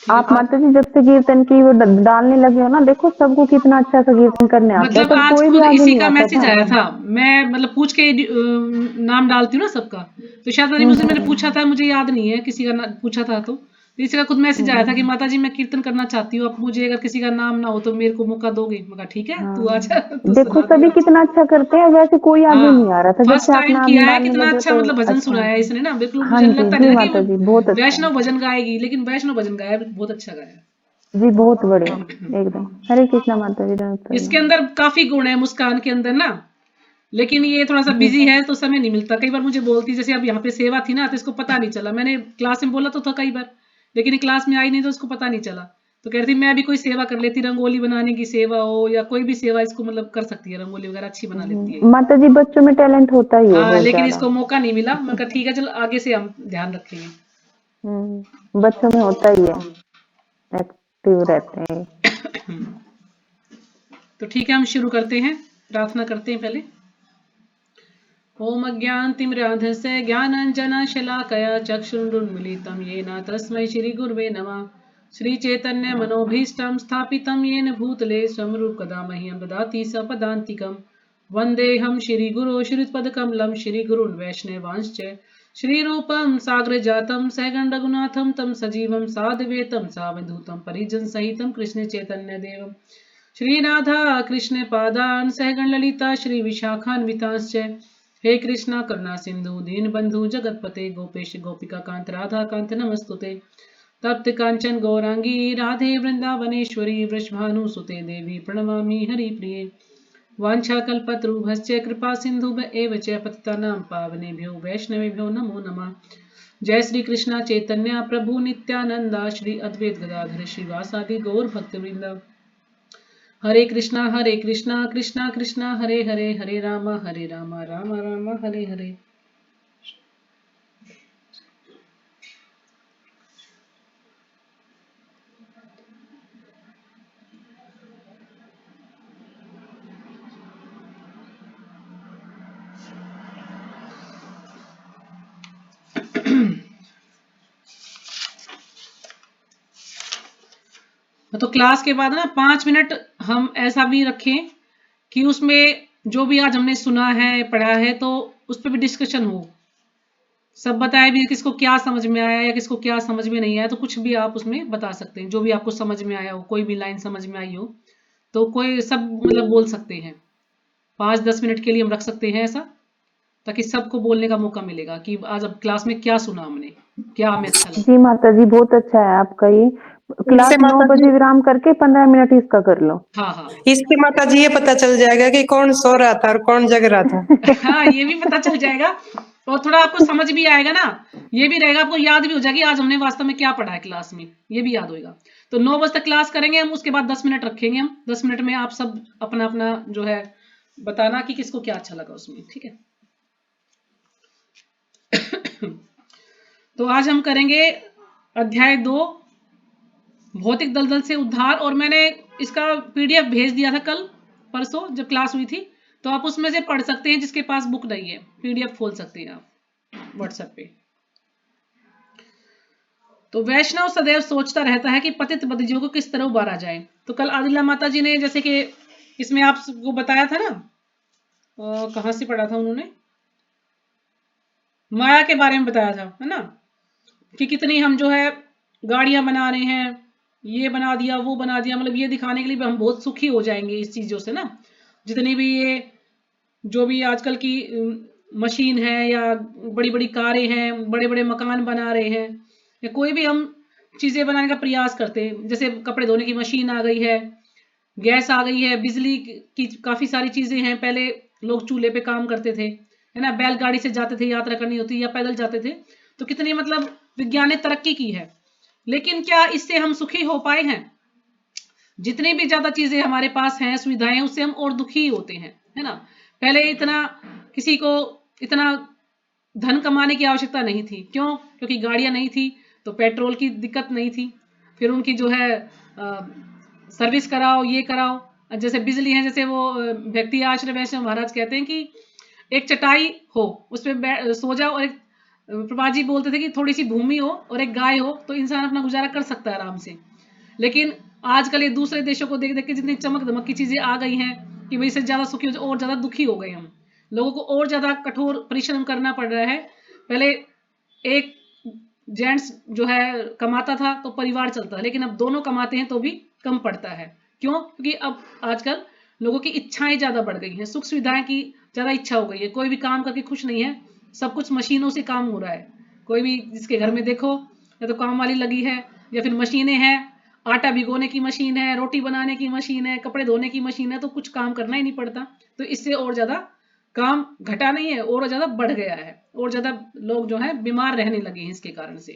ठीक है आप माता जी जब से कीर्तन की वो डालने लगे हो ना, देखो सबको कितना अच्छा सा कीर्तन करने आता है, मतलब पर आज कोई भी खुद आगे इसी नहीं का आता मैसेज था। आया था। मैं मतलब पूछ के नाम डालती हूँ ना सबका, तो शायद पता नहीं मुझसे मैंने हम्म। पूछा था, मुझे याद नहीं है किसी का पूछा था तो इसी का खुद मैसेज आया था कि हम्म। माता जी मैं कीर्तन करना चाहती हूँ, आप मुझे अगर किसी का नाम ना हो तो मेरे को मौका दोगे? मैं कहा ठीक है तू आ जा हाँ, तो देखो सुना सभी दिया। कितना अच्छा करते हैं, वैसे कोई आगे हाँ, नहीं आ रहा था जब फर्स्ट से आप टाइम किया नाम है, डालने कितना लगे हो अच्छा तो। मतलब भजन अच्छा। सुनाया है इसने ना, बिल्कुल हाँ मुझे जी, लगता जी नहीं था माता जी बहुत कि अच्छा है। वैष्णव भजन गाएगी, लेकिन वैष्णव भजन गाया, बहुत अच्छा गाया। जी बहुत बढ़िया, एकदम। हरे कृष्णा माता जी, नमस्ते इसके प्रणाम। अंदर काफी गुण है मुस्कान के अंदर ना, लेकिन ये थोड़ा सा जी। बिजी है तो समय नहीं मिलता। कई बार मुझे बोलती, जैसे अब यहाँ पे सेवा थी ना तो इसको पता नहीं चला, मैंने क्लास में बोला तो था कई बार, लेकिन क्लास में आई नहीं तो इसको पता नहीं चला। तो कह रही थी मैं भी कोई सेवा कर लेती, रंगोली बनाने की सेवा हो या कोई भी सेवा, इसको मतलब कर सकती है, रंगोली वगैरह अच्छी बना लेती है ये। माता जी बच्चों में टैलेंट होता ही है हाँ, बहुत लेकिन ज्यादा। इसको मौका नहीं मिला। मैं कहा ठीक है चल आगे से हम ध्यान रखेंगे। बच्चों में होता ही है, एक्टिव रहते हैं। तो ठीक है हम शुरू करते हैं, प्रार्थना करते हैं पहले। ओम अज्ञानतिमिरान्धस्य ज्ञानाञ्जनशलाकया चक्षुरुन्मीलितं येन तस्मै श्रीगुरवे नमः। श्रीचैतन्यमनोभीष्टं स्थापितं येन भूतले स्वं रूपकदा मह्यं ददाति सपदान्तिकं। वन्देऽहं श्रीगुरो श्रीयुतपदकमलं श्रीगुरून् वैष्णवांश्च श्रीरूपं साग्रजातं सहगणरघुनाथं तं सजीवं साद्वैतं सावधूतं परिजनसहितं कृष्णचैतन्यदेवं श्रीराधा कृष्णपादान् सहगण ललिता श्रीविशाखान्वितांश्च। हे कृष्णा करुणा सिंधु दीनबंधु जगतपते गोपेश गोपिका कांत राधा कांत नमस्तुते। तप्त कांचन गौरांगी राधे वृंदावनेश्वरी वृषभानुसुते देवी प्रणमामि हरिप्रिये। वाञ्छाकल्पतरुभ्यश्च कृपा सिंधु एव च पतितानां पावनेभ्यो वैष्णवेभ्यो नमो नमः। जय श्री कृष्णा चैतन्य प्रभु नित्यानंदा श्री अद्वैत गदाधर श्रीवासादि गौर भक्तवृंद। हरे कृष्णा कृष्णा कृष्णा हरे हरे, हरे राम राम राम हरे हरे। तो क्लास के बाद ना 5 मिनट हम ऐसा भी रखें कि उसमें जो भी आज हमने सुना है पढ़ा है तो उस पर भी डिस्कशन हो, सब बताए भी किसको क्या समझ में आया या किसको क्या समझ में नहीं आया, तो कुछ भी आप उसमें बता सकते हैं, जो भी आपको समझ में आया हो, कोई भी लाइन समझ में आई हो तो कोई सब मतलब बोल सकते हैं। 5-10 मिनट के लिए हम रख सकते हैं ऐसा, ताकि सबको बोलने का मौका मिलेगा कि आज अब क्लास में क्या सुना हमने, क्या हमें अच्छा लगा। जी माता जी बहुत अच्छा है आपका ये। इससे क्लास नौ माता जी बजे विराम करके 15 मिनट इसका कर लो। हाँ हाँ। इससे माता जी ये पता चल जाएगा कि कौन सो रहा था और कौन जग रहा था। हाँ ये भी पता चल जाएगा, और थोड़ा आपको समझ भी आएगा ना, ये भी रहेगा, आपको याद भी हो जाएगी आज हमने वास्तव में क्या पढ़ा है क्लास में, ये भी याद होगा। तो 9 बजे तक क्लास करेंगे हम, उसके बाद 10 मिनट रखेंगे हम, 10 मिनट में आप सब अपना अपना जो है बताना कि किसको क्या अच्छा लगा उसमें, ठीक है। तो आज हम करेंगे अध्याय 2 भौतिक दलदल से उद्धार, और मैंने इसका पीडीएफ भेज दिया था कल परसों जब क्लास हुई थी, तो आप उसमें से पढ़ सकते हैं, जिसके पास बुक नहीं है पीडीएफ खोल सकते हैं आप व्हाट्सएप पे। तो वैष्णव सदैव सोचता रहता है कि पतित बद्धजनों को किस तरह उबारा जाए। तो कल आदिला माता जी ने जैसे कि इसमें आपको बताया था ना, कहाँ से पढ़ा था उन्होंने, माया के बारे में बताया था है ना, कि कितनी हम जो है गाड़ियां बना रहे हैं, ये बना दिया वो बना दिया, मतलब ये दिखाने के लिए भी हम बहुत सुखी हो जाएंगे इस चीजों से ना। जितनी भी ये जो भी आजकल की मशीन है या बड़ी बड़ी कारें हैं, बड़े बड़े मकान बना रहे हैं, या कोई भी हम चीजें बनाने का प्रयास करते हैं, जैसे कपड़े धोने की मशीन आ गई है, गैस आ गई है, बिजली की काफी सारी चीजें हैं। पहले लोग चूल्हे पे काम करते थे है ना, बैलगाड़ी से जाते थे, यात्रा करनी होती या पैदल जाते थे। तो कितनी मतलब विज्ञान ने तरक्की की है, लेकिन क्या इससे हम सुखी हो पाए हैं? जितनी भी ज्यादा चीजें हमारे पास हैं, सुविधाएं, उससे हम और दुखी होते हैं है ना। पहले इतना किसी को इतना धन कमाने की आवश्यकता नहीं थी, क्यों? क्योंकि गाड़ियां नहीं थी, तो पेट्रोल की दिक्कत नहीं थी। फिर उनकी जो है सर्विस कराओ, ये कराओ। जैसे बिजली है, जैसे वो व्यक्ति आश्रय वैश्य महाराज कहते हैं कि एक चटाई हो, उस पर सो जाओ और एक प्रभा जी बोलते थे कि थोड़ी सी भूमि हो और एक गाय हो तो इंसान अपना गुजारा कर सकता है आराम से। लेकिन आजकल ये दूसरे देशों को देख देख के जितनी चमक दमक की चीजें आ गई हैं कि भाई इससे ज्यादा सुखी हो और ज्यादा दुखी हो गए हम। लोगों को और ज्यादा कठोर परिश्रम करना पड़ रहा है। पहले एक जेंट्स जो है कमाता था तो परिवार चलता था, लेकिन अब दोनों कमाते हैं तो भी कम पड़ता है। क्यों? क्योंकि अब आजकल लोगों की इच्छाएं ज्यादा बढ़ गई हैं, सुख सुविधाएं की ज्यादा इच्छा हो गई है। कोई भी काम करके खुश नहीं है, सब कुछ मशीनों से काम हो रहा है। कोई भी जिसके घर में देखो या तो काम वाली लगी है या फिर मशीनें हैं, आटा भिगोने की मशीन है, रोटी बनाने की मशीन है, कपड़े धोने की मशीन है, तो कुछ काम करना ही नहीं पड़ता। तो इससे और ज्यादा काम घटा नहीं है, और ज्यादा बढ़ गया है, और ज्यादा लोग जो है बीमार रहने लगे हैं इसके कारण से।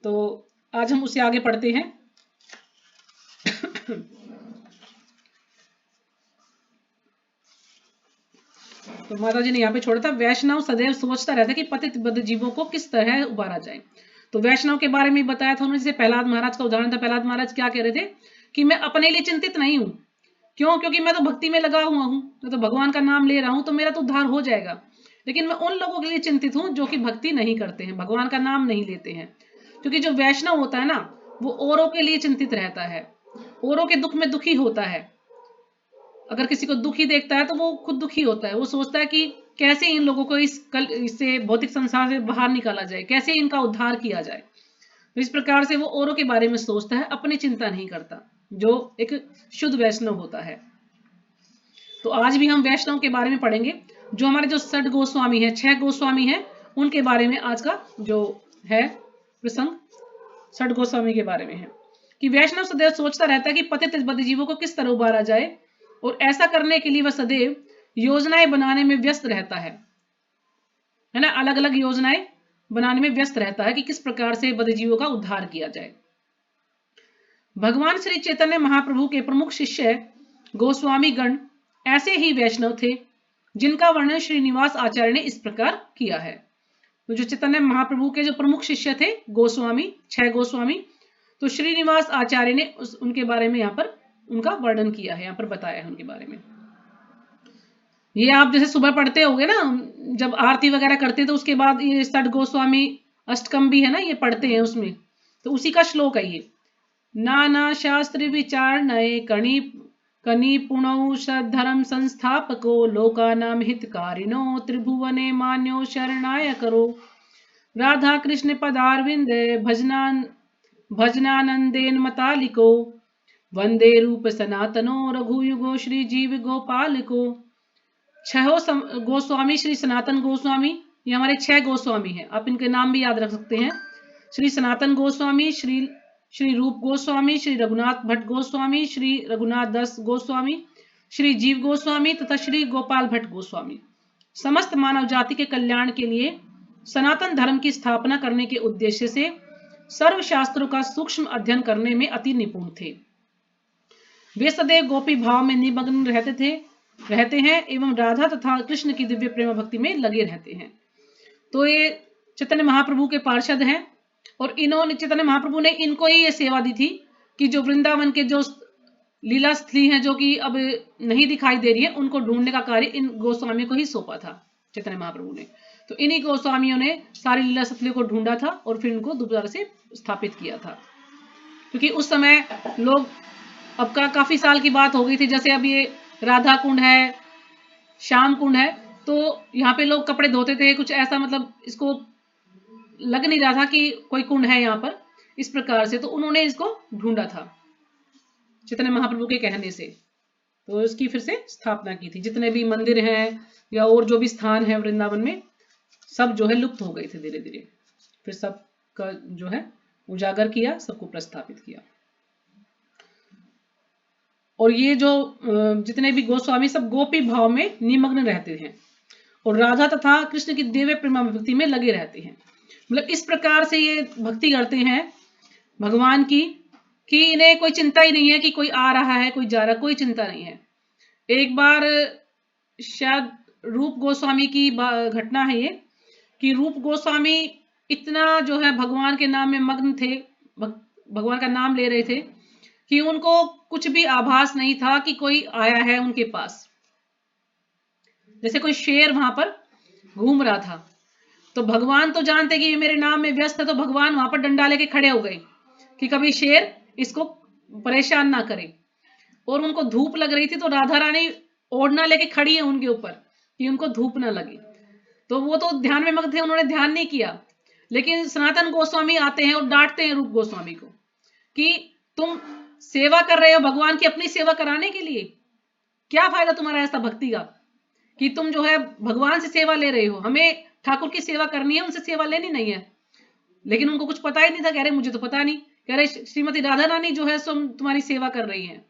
तो आज हम उसे आगे पढ़ते हैं। तो माता जी ने यहाँ पे छोड़ा था, वैष्णव सदैव सोचता रहता है कि पतित बद्ध जीवों को किस तरह उबारा जाए। तो वैष्णव के बारे में बताया था उन्होंने, जैसे प्रहलाद महाराज का उदाहरण था। प्रहलाद महाराज क्या कह रहे थे कि मैं अपने लिए चिंतित नहीं हूं। क्यों? क्योंकि मैं तो भक्ति में लगा हुआ हूं, मैं तो भगवान का नाम ले रहा हूं, तो मेरा तो उद्धार हो जाएगा। लेकिन मैं उन लोगों के लिए चिंतित हूं जो कि भक्ति नहीं करते हैं, भगवान का नाम नहीं लेते हैं। क्योंकि जो वैष्णव होता है ना, वो औरों के लिए चिंतित रहता है, औरों के दुख में दुखी होता है। अगर किसी को दुखी देखता है तो वो खुद दुखी होता है। वो सोचता है कि कैसे इन लोगों को इससे भौतिक संसार से बाहर निकाला जाए, कैसे इनका उद्धार किया जाए। तो इस प्रकार से वो औरों के बारे में सोचता है, अपनी चिंता नहीं करता, जो एक शुद्ध वैष्णव होता है। तो आज भी हम वैष्णव के बारे में पढ़ेंगे। जो हमारे जो षड गोस्वामी है, 6 गोस्वामी है, उनके बारे में आज का जो है प्रसंग षड गोस्वामी के बारे में है कि वैष्णव सदैव सोचता रहता है कि पतित बद्ध जीवों को किस तरह उबारा जाए, और ऐसा करने के लिए वह सदैव योजनाएं बनाने में व्यस्त रहता है ना, अलग अलग योजनाएं बनाने में व्यस्त रहता है कि किस प्रकार से बद्ध जीवों का उद्धार किया जाए। भगवान श्री चैतन्य महाप्रभु के प्रमुख शिष्य गोस्वामी गण ऐसे ही वैष्णव थे जिनका वर्णन श्रीनिवास आचार्य ने इस प्रकार किया है। तो जो चैतन्य महाप्रभु के जो प्रमुख शिष्य थे गोस्वामी, 6 गोस्वामी, तो श्रीनिवास आचार्य ने उनके बारे में यहाँ पर उनका वर्णन किया है, यहाँ पर बताया है उनके बारे में। ये आप जैसे सुबह पढ़ते होगे ना, जब आरती वगैरह करते तो उसके बाद ये षड गोस्वामी अष्टकम भी है ना, ये पढ़ते हैं उसमें। तो उसी का श्लोक है ये, नाना शास्त्र विचार नये कणि कनि पुणौ धर्म संस्थापको लोकानाम हितकारिणो त्रिभुवने मान्यो शरणाय करो राधा कृष्ण पदारविंदे भजनानंदेन मतालिको वंदे रूप सनातनो रघुयुगो श्री जीव गोपाल को। 6 गोस्वामी श्री सनातन गोस्वामी, ये हमारे 6 गोस्वामी हैं, आप इनके नाम भी याद रख सकते हैं। श्री सनातन गोस्वामी, श्री रूप गोस्वामी, श्री रघुनाथ भट्ट गोस्वामी, श्री रघुनाथ दास गोस्वामी, श्री जीव गोस्वामी तथा श्री गोपाल भट्ट गोस्वामी समस्त मानव जाति के कल्याण के लिए सनातन धर्म की स्थापना करने के उद्देश्य से सर्व शास्त्रों का सूक्ष्म अध्ययन करने में अति निपुण थे। वे सदैव गोपी भाव में निमग्न रहते हैं एवं राधा तथा कृष्ण की दिव्य प्रेम भक्ति में लगे रहते हैं। तो ये चैतन्य महाप्रभु के पार्षद हैं, और इन्होंने चैतन्य महाप्रभु ने इनको ही ये सेवा दी थी कि जो वृंदावन के जो लीला स्थली हैं जो कि अब नहीं दिखाई दे रही है, उनको ढूंढने का कार्य इन गोस्वामियों को ही सौंपा था चैतन्य महाप्रभु ने। तो इन्हीं गोस्वामियों ने सारी लीला स्थलियों को ढूंढा था और फिर इनको दोबारा से स्थापित किया था। क्योंकि उस समय लोग, अब का काफी साल की बात हो गई थी, जैसे अब ये राधा कुंड है, श्याम कुंड है, तो यहाँ पे लोग कपड़े धोते थे, कुछ ऐसा मतलब इसको लग नहीं रहा था कि कोई कुंड है यहाँ पर, इस प्रकार से। तो उन्होंने इसको ढूंढा था चैतन्य महाप्रभु के कहने से, तो इसकी फिर से स्थापना की थी। जितने भी मंदिर हैं या और जो भी स्थान है वृंदावन में, सब जो है लुप्त हो गए थे धीरे धीरे, फिर सब का जो है उजागर किया, सबको प्रस्थापित किया। और ये जो जितने भी गोस्वामी सब गोपी भाव में निमग्न रहते हैं और राधा तथा कृष्ण की दिव्य प्रेम भक्ति में लगे रहते हैं। मतलब इस प्रकार से ये भक्ति करते हैं भगवान की कि इन्हें कोई चिंता ही नहीं है कि कोई आ रहा है, कोई जा रहा है, कोई चिंता नहीं है। एक बार शायद रूप गोस्वामी की घटना है ये, कि रूप गोस्वामी इतना जो है भगवान के नाम में मग्न थे, भगवान का नाम ले रहे थे, कि उनको कुछ भी आभास नहीं था कि कोई आया है उनके पास। जैसे कोई शेर वहां पर घूम रहा था, तो भगवान तो जानते कि ये मेरे नाम में व्यस्त है, तो भगवान वहां पर डंडा लेके खड़े हो गए कि कभी शेर इसको परेशान ना करे। और उनको धूप लग रही थी, तो राधा रानी ओढ़ना लेके खड़ी है उनके ऊपर कि उनको धूप ना लगे। तो वो तो ध्यान में मग्न थे, उन्होंने ध्यान नहीं किया। लेकिन सनातन गोस्वामी आते हैं और डांटते हैं रूप गोस्वामी को कि तुम सेवा कर रहे हो भगवान की अपनी सेवा कराने के लिए, क्या फायदा तुम्हारा ऐसा भक्ति का कि तुम जो है भगवान से सेवा ले रहे हो, हमें ठाकुर की सेवा करनी है, उनसे सेवा लेनी नहीं है। लेकिन उनको कुछ पता ही नहीं था, कह रहे मुझे तो पता नहीं, कह रहे श्रीमती राधा रानी जो है सो तुम्हारी सेवा कर रही है,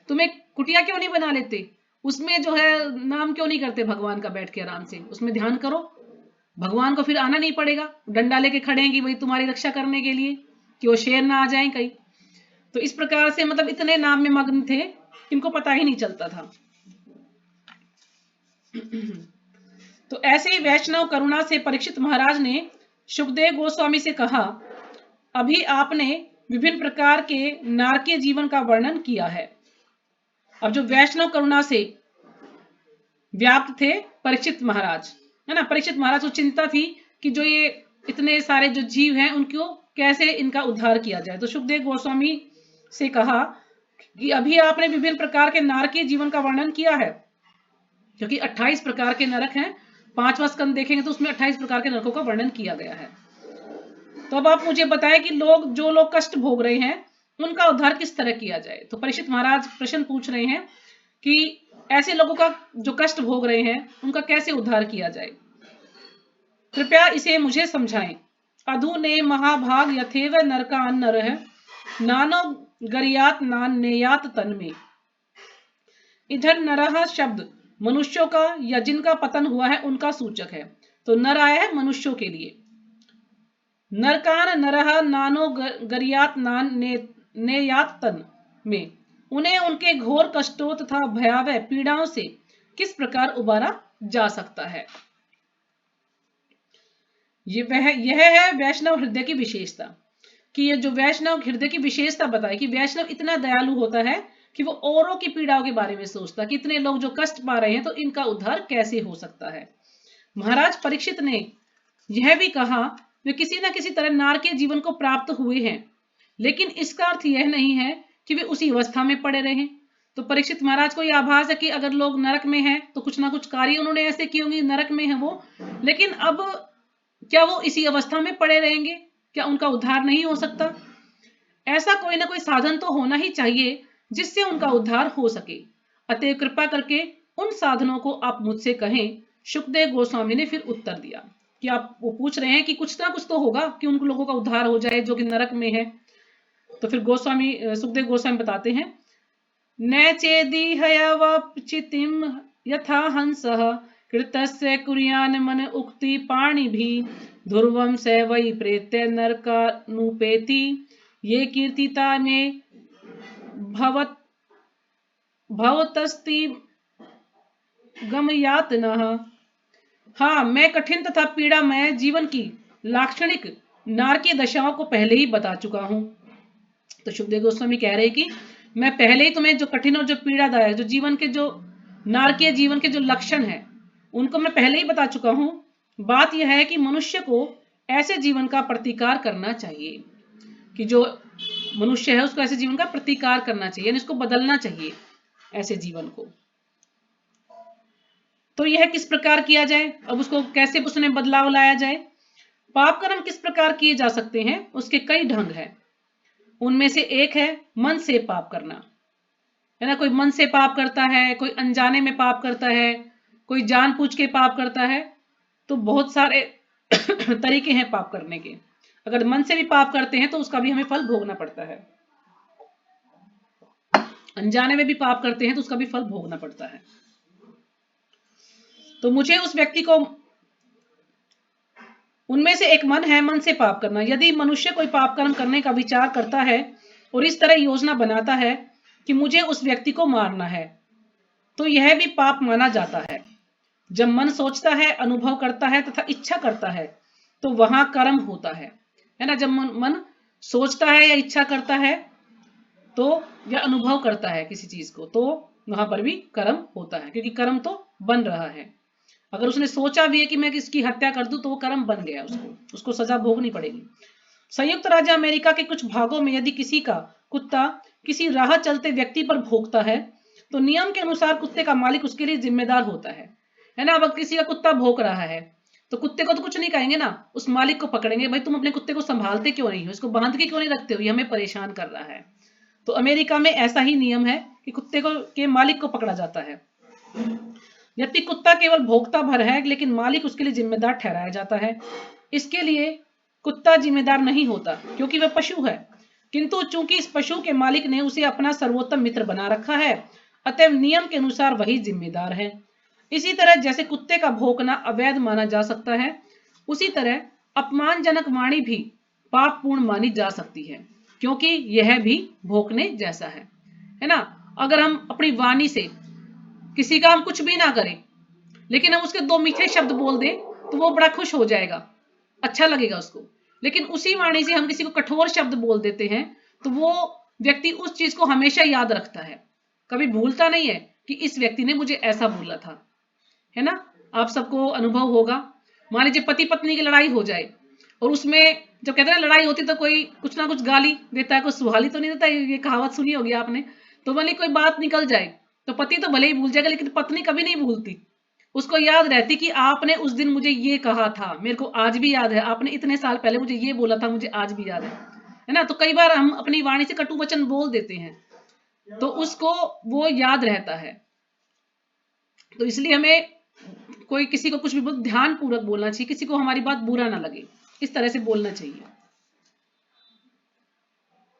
तुम एक कुटिया क्यों नहीं बना लेते, उसमें जो है नाम क्यों नहीं करते भगवान का बैठ के आराम से, उसमें ध्यान करो, भगवान को फिर आना नहीं पड़ेगा, डंडा लेके खड़े हैं कि भाई तुम्हारी रक्षा करने के लिए कि वो शेर ना आ जाए कहीं। तो इस प्रकार से मतलब इतने नाम में मग्न थे कि इनको पता ही नहीं चलता था। तो ऐसे ही वैष्णव करुणा से परीक्षित महाराज ने सुखदेव गोस्वामी से कहा, अभी आपने विभिन्न प्रकार के नारकीय जीवन का वर्णन किया है। अब जो वैष्णव करुणा से व्याप्त थे परीक्षित महाराज, है ना, परीक्षित महाराज को चिंता थी कि जो ये इतने सारे जो जीव हैं उनको कैसे इनका उद्धार किया जाए। तो सुखदेव गोस्वामी से कहा कि अभी आपने विभिन्न प्रकार के नारकीय जीवन का वर्णन किया है, क्योंकि 28 प्रकार के नरक हैं, 5वां स्कंद देखेंगे तो उसमें 28 प्रकार के नरकों का वर्णन किया गया है। तो अब आप मुझे बताएं कि जो लोग कष्ट भोग रहे हैं उनका उद्धार किस तरह किया जाए। तो परीक्षित महाराज प्रश्न पूछ रहे हैं कि ऐसे लोगों का जो कष्ट भोग रहे हैं उनका कैसे उद्धार किया जाए, कृपया इसे मुझे समझाएं। अधु ने महाभाग यथेव नरकान नरह नानो गरियात नान नेयात तन में। इधर नरह शब्द मनुष्यों का या जिनका पतन हुआ है उनका सूचक है, तो नर आया है मनुष्यों के लिए। नरकान नरह नानो गरियात नान नेयात तन में, उन्हें उनके घोर कष्टों तथा भयावह पीड़ाओं से किस प्रकार उबारा जा सकता है। यह है वैष्णव हृदय की विशेषता, कि ये जो वैष्णव हृदय की विशेषता बताई कि वैष्णव इतना दयालु होता है कि वो औरों की पीड़ाओं के बारे में सोचता, कि इतने लोग जो कष्ट पा रहे हैं तो इनका उद्धार कैसे हो सकता है। महाराज परीक्षित ने यह भी कहा वे किसी न किसी तरह नारकीय जीवन को प्राप्त हुए हैं, लेकिन इसका अर्थ यह नहीं है कि वे उसी अवस्था में पड़े रहे। तो परीक्षित महाराज को यह आभास है कि अगर लोग नरक में हैं तो कुछ ना कुछ कार्य उन्होंने ऐसे किए होंगे, नरक में है वो, लेकिन अब क्या वो इसी अवस्था में पड़े रहेंगे, क्या उनका उद्धार नहीं हो सकता। ऐसा कोई ना कोई साधन तो होना ही चाहिए जिससे उनका उद्धार हो सके, अतः कृपा करके उन साधनों को आप मुझसे कहें। सुखदेव गोस्वामी ने फिर उत्तर दिया कि आप वो पूछ रहे हैं कि कुछ ना कुछ तो होगा कि उन लोगों का उद्धार हो जाए जो कि नरक में है। तो फिर सुखदेव गोस्वामी बताते हैं, न चेदी हयावचितिम यथा हंसः कृतस्य कुर्यान मन उक्ति पाणि भी ध्रुवम स वै प्रेत्य नरकानुपेति ये कीर्तिता में भवतस्ति गमयातनः। हाँ, मैं कठिन तथा पीड़ामय जीवन की लाक्षणिक नारकीय दशाओं को पहले ही बता चुका हूं। तो सुखदेव गोस्वामी कह रहे हैं कि मैं पहले ही तुम्हें जो कठिन और जो पीड़ादायक जो जीवन के जो नारकीय जीवन के जो लक्षण हैं उनको मैं पहले ही बता चुका हूं। बात यह है कि मनुष्य को ऐसे जीवन का प्रतिकार करना चाहिए, कि जो मनुष्य है उसको ऐसे जीवन का प्रतिकार करना चाहिए, यानी इसको बदलना चाहिए ऐसे जीवन को। तो यह किस प्रकार किया जाए, अब उसको कैसे उसमें बदलाव लाया जाए। पाप कर्म किस प्रकार किए जा सकते हैं, उसके कई ढंग हैं। उनमें से एक है मन से पाप करना, है ना, कोई मन से पाप करता है, कोई अनजाने में पाप करता है, कोई जानबूझ के पाप करता है। तो बहुत सारे तरीके हैं पाप करने के। अगर मन से भी पाप करते हैं तो उसका भी हमें फल भोगना पड़ता है, अनजाने में भी पाप करते हैं तो उसका भी फल भोगना पड़ता है। तो मुझे उस व्यक्ति को, उनमें से एक मन है मन से पाप करना। यदि मनुष्य कोई पाप कर्म करने का विचार करता है और इस तरह योजना बनाता है कि मुझे उस व्यक्ति को मारना है, तो यह भी पाप माना जाता है। जब मन सोचता है, अनुभव करता है तथा इच्छा करता है तो वहां कर्म होता है ना। जब मन सोचता है या इच्छा करता है तो या अनुभव करता है किसी चीज को, तो वहां पर भी कर्म होता है, क्योंकि कर्म तो बन रहा है। अगर उसने सोचा भी है कि मैं इसकी हत्या कर दूं तो वो कर्म बन गया, उसको सजा भोगनी पड़ेगी। संयुक्त राज्य अमेरिका के कुछ भागों में यदि किसी का कुत्ता किसी राह चलते व्यक्ति पर भौंकता है तो नियम के अनुसार कुत्ते का मालिक उसके लिए जिम्मेदार होता है ना। अब किसी का कुत्ता भौंक रहा है तो कुत्ते को तो कुछ नहीं कहेंगे ना, उस मालिक को पकड़ेंगे, भाई तुम अपने कुत्ते को संभालते क्यों नहीं हो, इसको बांध के क्यों नहीं रखते हो, ये हमें परेशान कर रहा है। तो अमेरिका में ऐसा ही नियम है कि कुत्ते को के मालिक को पकड़ा जाता है। यदि कुत्ता केवल भौंकता भर है लेकिन मालिक उसके लिए जिम्मेदार ठहराया जाता है। इसके लिए कुत्ता जिम्मेदार नहीं होता क्योंकि वह पशु है, किंतु चूंकि इस पशु के मालिक ने उसे अपना सर्वोत्तम मित्र बना रखा है अतएव नियम के अनुसार वही जिम्मेदार है। इसी तरह जैसे कुत्ते का भौंकना अवैध माना जा सकता है, उसी तरह अपमानजनक वाणी भी पापपूर्ण मानी जा सकती है क्योंकि यह भी भौंकने जैसा है ना। अगर हम अपनी वाणी से किसी का हम कुछ भी ना करें लेकिन हम उसके 2 मीठे शब्द बोल दें तो वो बड़ा खुश हो जाएगा, अच्छा लगेगा उसको। लेकिन उसी वाणी से हम किसी को कठोर शब्द बोल देते हैं तो वो व्यक्ति उस चीज को हमेशा याद रखता है, कभी भूलता नहीं है कि इस व्यक्ति ने मुझे ऐसा बोला था, है ना। आप सबको अनुभव होगा, मान लीजिए पति पत्नी की लड़ाई हो जाए और उसमें जब कहते हैं लड़ाई होती तो कोई कुछ ना कुछ गाली देता है, कोई सुहाली तो नहीं देता, ये कहावत सुनी होगी आपने। तो भले कोई बात निकल जाए तो पति तो भले ही भूल जाएगा लेकिन पत्नी कभी नहीं भूलती, उसको याद रहती कि आपने उस दिन मुझे ये कहा था, मेरे को आज भी याद है, आपने इतने साल पहले मुझे ये बोला था, मुझे आज भी याद है ना। तो कई बार हम अपनी वाणी से कटु वचन बोल देते हैं तो उसको वो याद रहता है। तो इसलिए हमें कोई किसी को कुछ भी बहुत ध्यान पूर्वक बोलना चाहिए, किसी को हमारी बात बुरा ना लगे, इस तरह से बोलना चाहिए।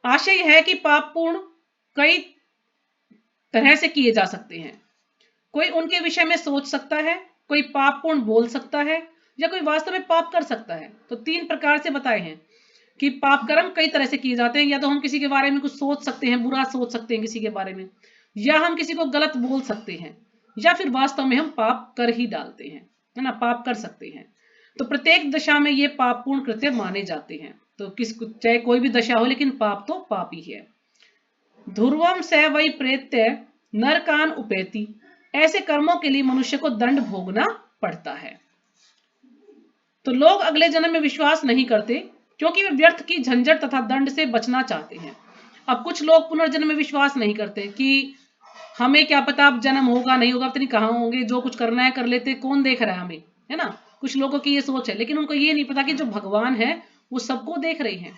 आशय है कि पापपूर्ण कई तरह से किए जा सकते हैं। कोई उनके विषय में सोच सकता है, कोई पापपूर्ण बोल सकता है या कोई वास्तव में पाप कर सकता है। तो 3 प्रकार से बताए हैं कि पाप कर्म कई तरह से किए जाते हैं। या तो हम किसी के बारे में कुछ सोच सकते हैं, बुरा सोच सकते हैं किसी के बारे में, या हम किसी को गलत बोल सकते हैं, या फिर वास्तव में हम पाप कर ही डालते हैं, है ना, पाप कर सकते हैं। तो प्रत्येक दशा में ये पापपूर्ण कृत्य माने जाते हैं। तो चाहे कोई भी दशा हो लेकिन पाप तो पाप ही है। ध्रुवम स वै प्रेत्य नरकान उपेति, ऐसे कर्मों के लिए मनुष्य को दंड भोगना पड़ता है। तो लोग अगले जन्म में विश्वास नहीं करते क्योंकि वे व्यर्थ की झंझट तथा दंड से बचना चाहते हैं। अब कुछ लोग पुनर्जन्म में विश्वास नहीं करते कि हमें क्या पता अब जन्म होगा नहीं होगा, पता नहीं कहाँ होंगे, जो कुछ करना है कर लेते, कौन देख रहा है हमें, है ना। कुछ लोगों की ये सोच है, लेकिन उनको ये नहीं पता कि जो भगवान है वो सबको देख रहे हैं।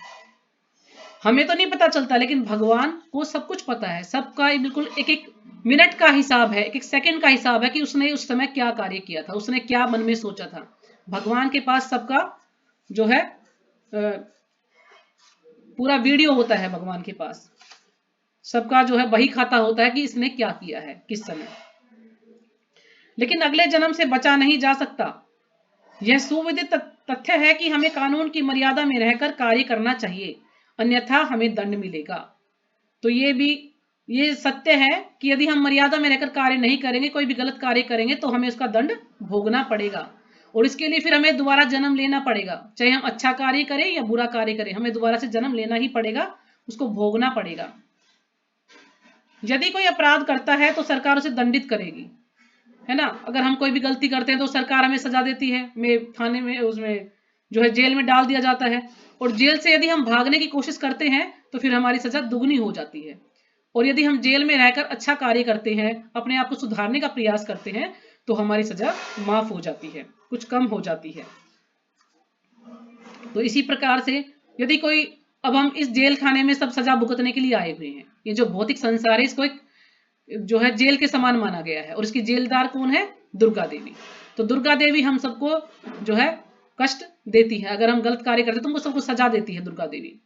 हमें तो नहीं पता चलता लेकिन भगवान को सब कुछ पता है, सबका बिल्कुल एक एक मिनट का हिसाब है, एक एक सेकंड का हिसाब है कि उसने उस समय क्या कार्य किया था, उसने क्या मन में सोचा था। भगवान के पास सबका जो है पूरा वीडियो होता है, भगवान के पास सबका जो है वही खाता होता है कि इसने क्या किया है किस समय। लेकिन अगले जन्म से बचा नहीं जा सकता। यह सुविदित तथ्य है कि हमें कानून की मर्यादा में रहकर कार्य करना चाहिए, अन्यथा हमें दंड मिलेगा। तो ये सत्य है कि यदि हम मर्यादा में रहकर कार्य नहीं करेंगे, कोई भी गलत कार्य करेंगे तो हमें उसका दंड भोगना पड़ेगा। और इसके लिए फिर हमें दोबारा जन्म लेना पड़ेगा, चाहे हम अच्छा कार्य करें या बुरा कार्य करें, हमें दोबारा से जन्म लेना ही पड़ेगा, उसको भोगना पड़ेगा। यदि कोई अपराध करता है तो सरकार उसे दंडित करेगी, है ना। अगर हम कोई भी गलती करते हैं तो सरकार हमें सजा देती है, थाने में उसमें जो है जेल में डाल दिया जाता है। और जेल से यदि हम भागने की कोशिश करते हैं तो फिर हमारी सजा दुगनी हो जाती है। और यदि हम जेल में रहकर अच्छा कार्य करते हैं, अपने आप को सुधारने का प्रयास करते हैं, तो हमारी सजा माफ हो जाती है, कुछ कम हो जाती है। तो इसी प्रकार से यदि कोई, अब हम इस जेल खाने में सब सजा भुगतने के लिए आए हुए हैं, ये जो भौतिक संसार है इसको एक जो है जेल के समान माना गया है। और इसकी जेलदार कौन है? दुर्गा देवी। तो दुर्गा देवी हम सबको जो है कष्ट देती है, अगर हम गलत कार्य करते हैं तो हमको सबको सजा देती है दुर्गा देवी।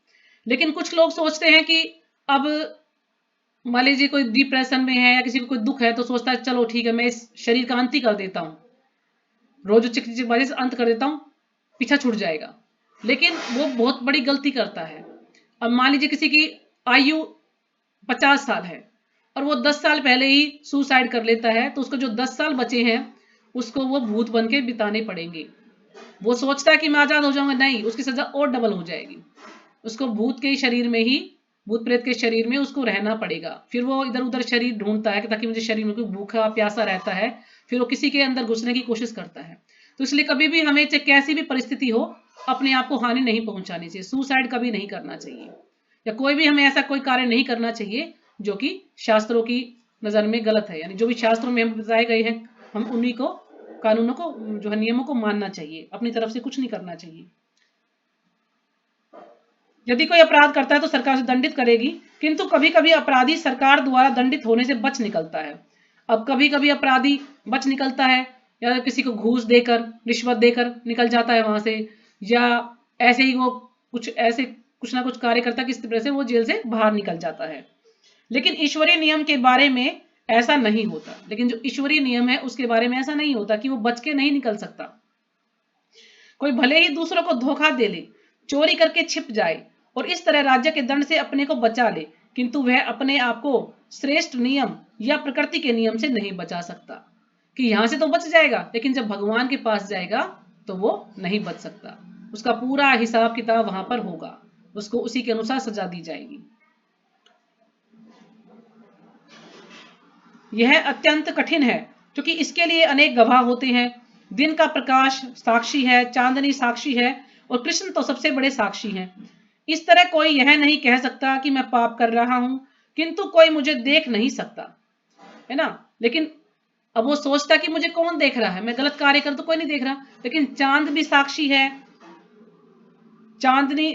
लेकिन कुछ लोग सोचते हैं कि अब मान लीजिए कोई डिप्रेशन में है या किसी को कोई दुख है तो सोचता है चलो ठीक है मैं इस शरीर का अंत ही कर देता हूँ, रोज चिकचिक से अंत कर देता हूँ, पीछा छूट जाएगा। लेकिन वो बहुत बड़ी गलती करता है। अब मान लीजिए किसी की आयु 50 साल है और वो 10 साल पहले ही सुसाइड कर लेता है, तो उसको जो 10 साल बचे हैं उसको वो भूत बन के बिताने पड़ेंगे। वो सोचता है कि मैं आजाद हो जाऊंगा, नहीं, उसकी सजा और डबल हो जाएगी। उसको भूत के शरीर में ही, भूत प्रेत के शरीर में उसको रहना पड़ेगा। फिर वो इधर उधर शरीर ढूंढता है कि ताकि मुझे शरीर में कोई भूखा प्यासा रहता है फिर वो किसी के अंदर घुसने की कोशिश करता है। तो इसलिए कभी भी हमें चाहे कैसी भी परिस्थिति हो, अपने आप को हानि नहीं पहुंचानी चाहिए, सुसाइड कभी नहीं करना चाहिए, या कोई भी हमें ऐसा कोई कार्य नहीं करना चाहिए जो कि शास्त्रों की नजर में गलत है। यानी जो भी शास्त्रों में हम बताए गए हैं, हम उन्हीं को कानूनों को जो है नियमों को मानना चाहिए, अपनी तरफ से कुछ नहीं करना चाहिए। यदि कोई अपराध करता है तो सरकार उसे दंडित करेगी, किंतु कभी कभी अपराधी सरकार द्वारा दंडित होने से बच निकलता है। अब कभी कभी अपराधी बच निकलता है, या किसी को घूस देकर, रिश्वत देकर निकल जाता है वहां से, या ऐसे ही वो कुछ ना कुछ कार्य करता है, किस तरह से वो जेल से बाहर निकल जाता है। लेकिन ईश्वरीय नियम के बारे में ऐसा नहीं होता। लेकिन जो ईश्वरीय नियम है उसके बारे में ऐसा नहीं होता कि वो बच के नहीं निकल सकता। कोई भले ही दूसरों को धोखा दे ले, चोरी करके छिप जाए और इस तरह राज्य के दंड से अपने को बचा ले, किंतु वह अपने आप को श्रेष्ठ नियम या प्रकृति के नियम से नहीं बचा सकता। कि यहां से तो बच जाएगा, लेकिन जब भगवान के पास जाएगा तो वो नहीं बच सकता। उसका पूरा हिसाब किताब वहां पर होगा, उसको उसी के अनुसार सजा दी जाएगी। यह अत्यंत कठिन है, क्योंकि इसके लिए अनेक गवाह होते हैं। दिन का प्रकाश साक्षी है, चांदनी साक्षी है, और कृष्ण तो सबसे बड़े साक्षी हैं। इस तरह कोई यह नहीं कह सकता कि मैं पाप कर रहा हूं, किंतु कोई मुझे देख नहीं सकता, है ना। लेकिन अब वो सोचता कि मुझे कौन देख रहा है, मैं गलत कार्य कर तो कोई नहीं देख रहा। लेकिन चांद भी साक्षी है, चांदनी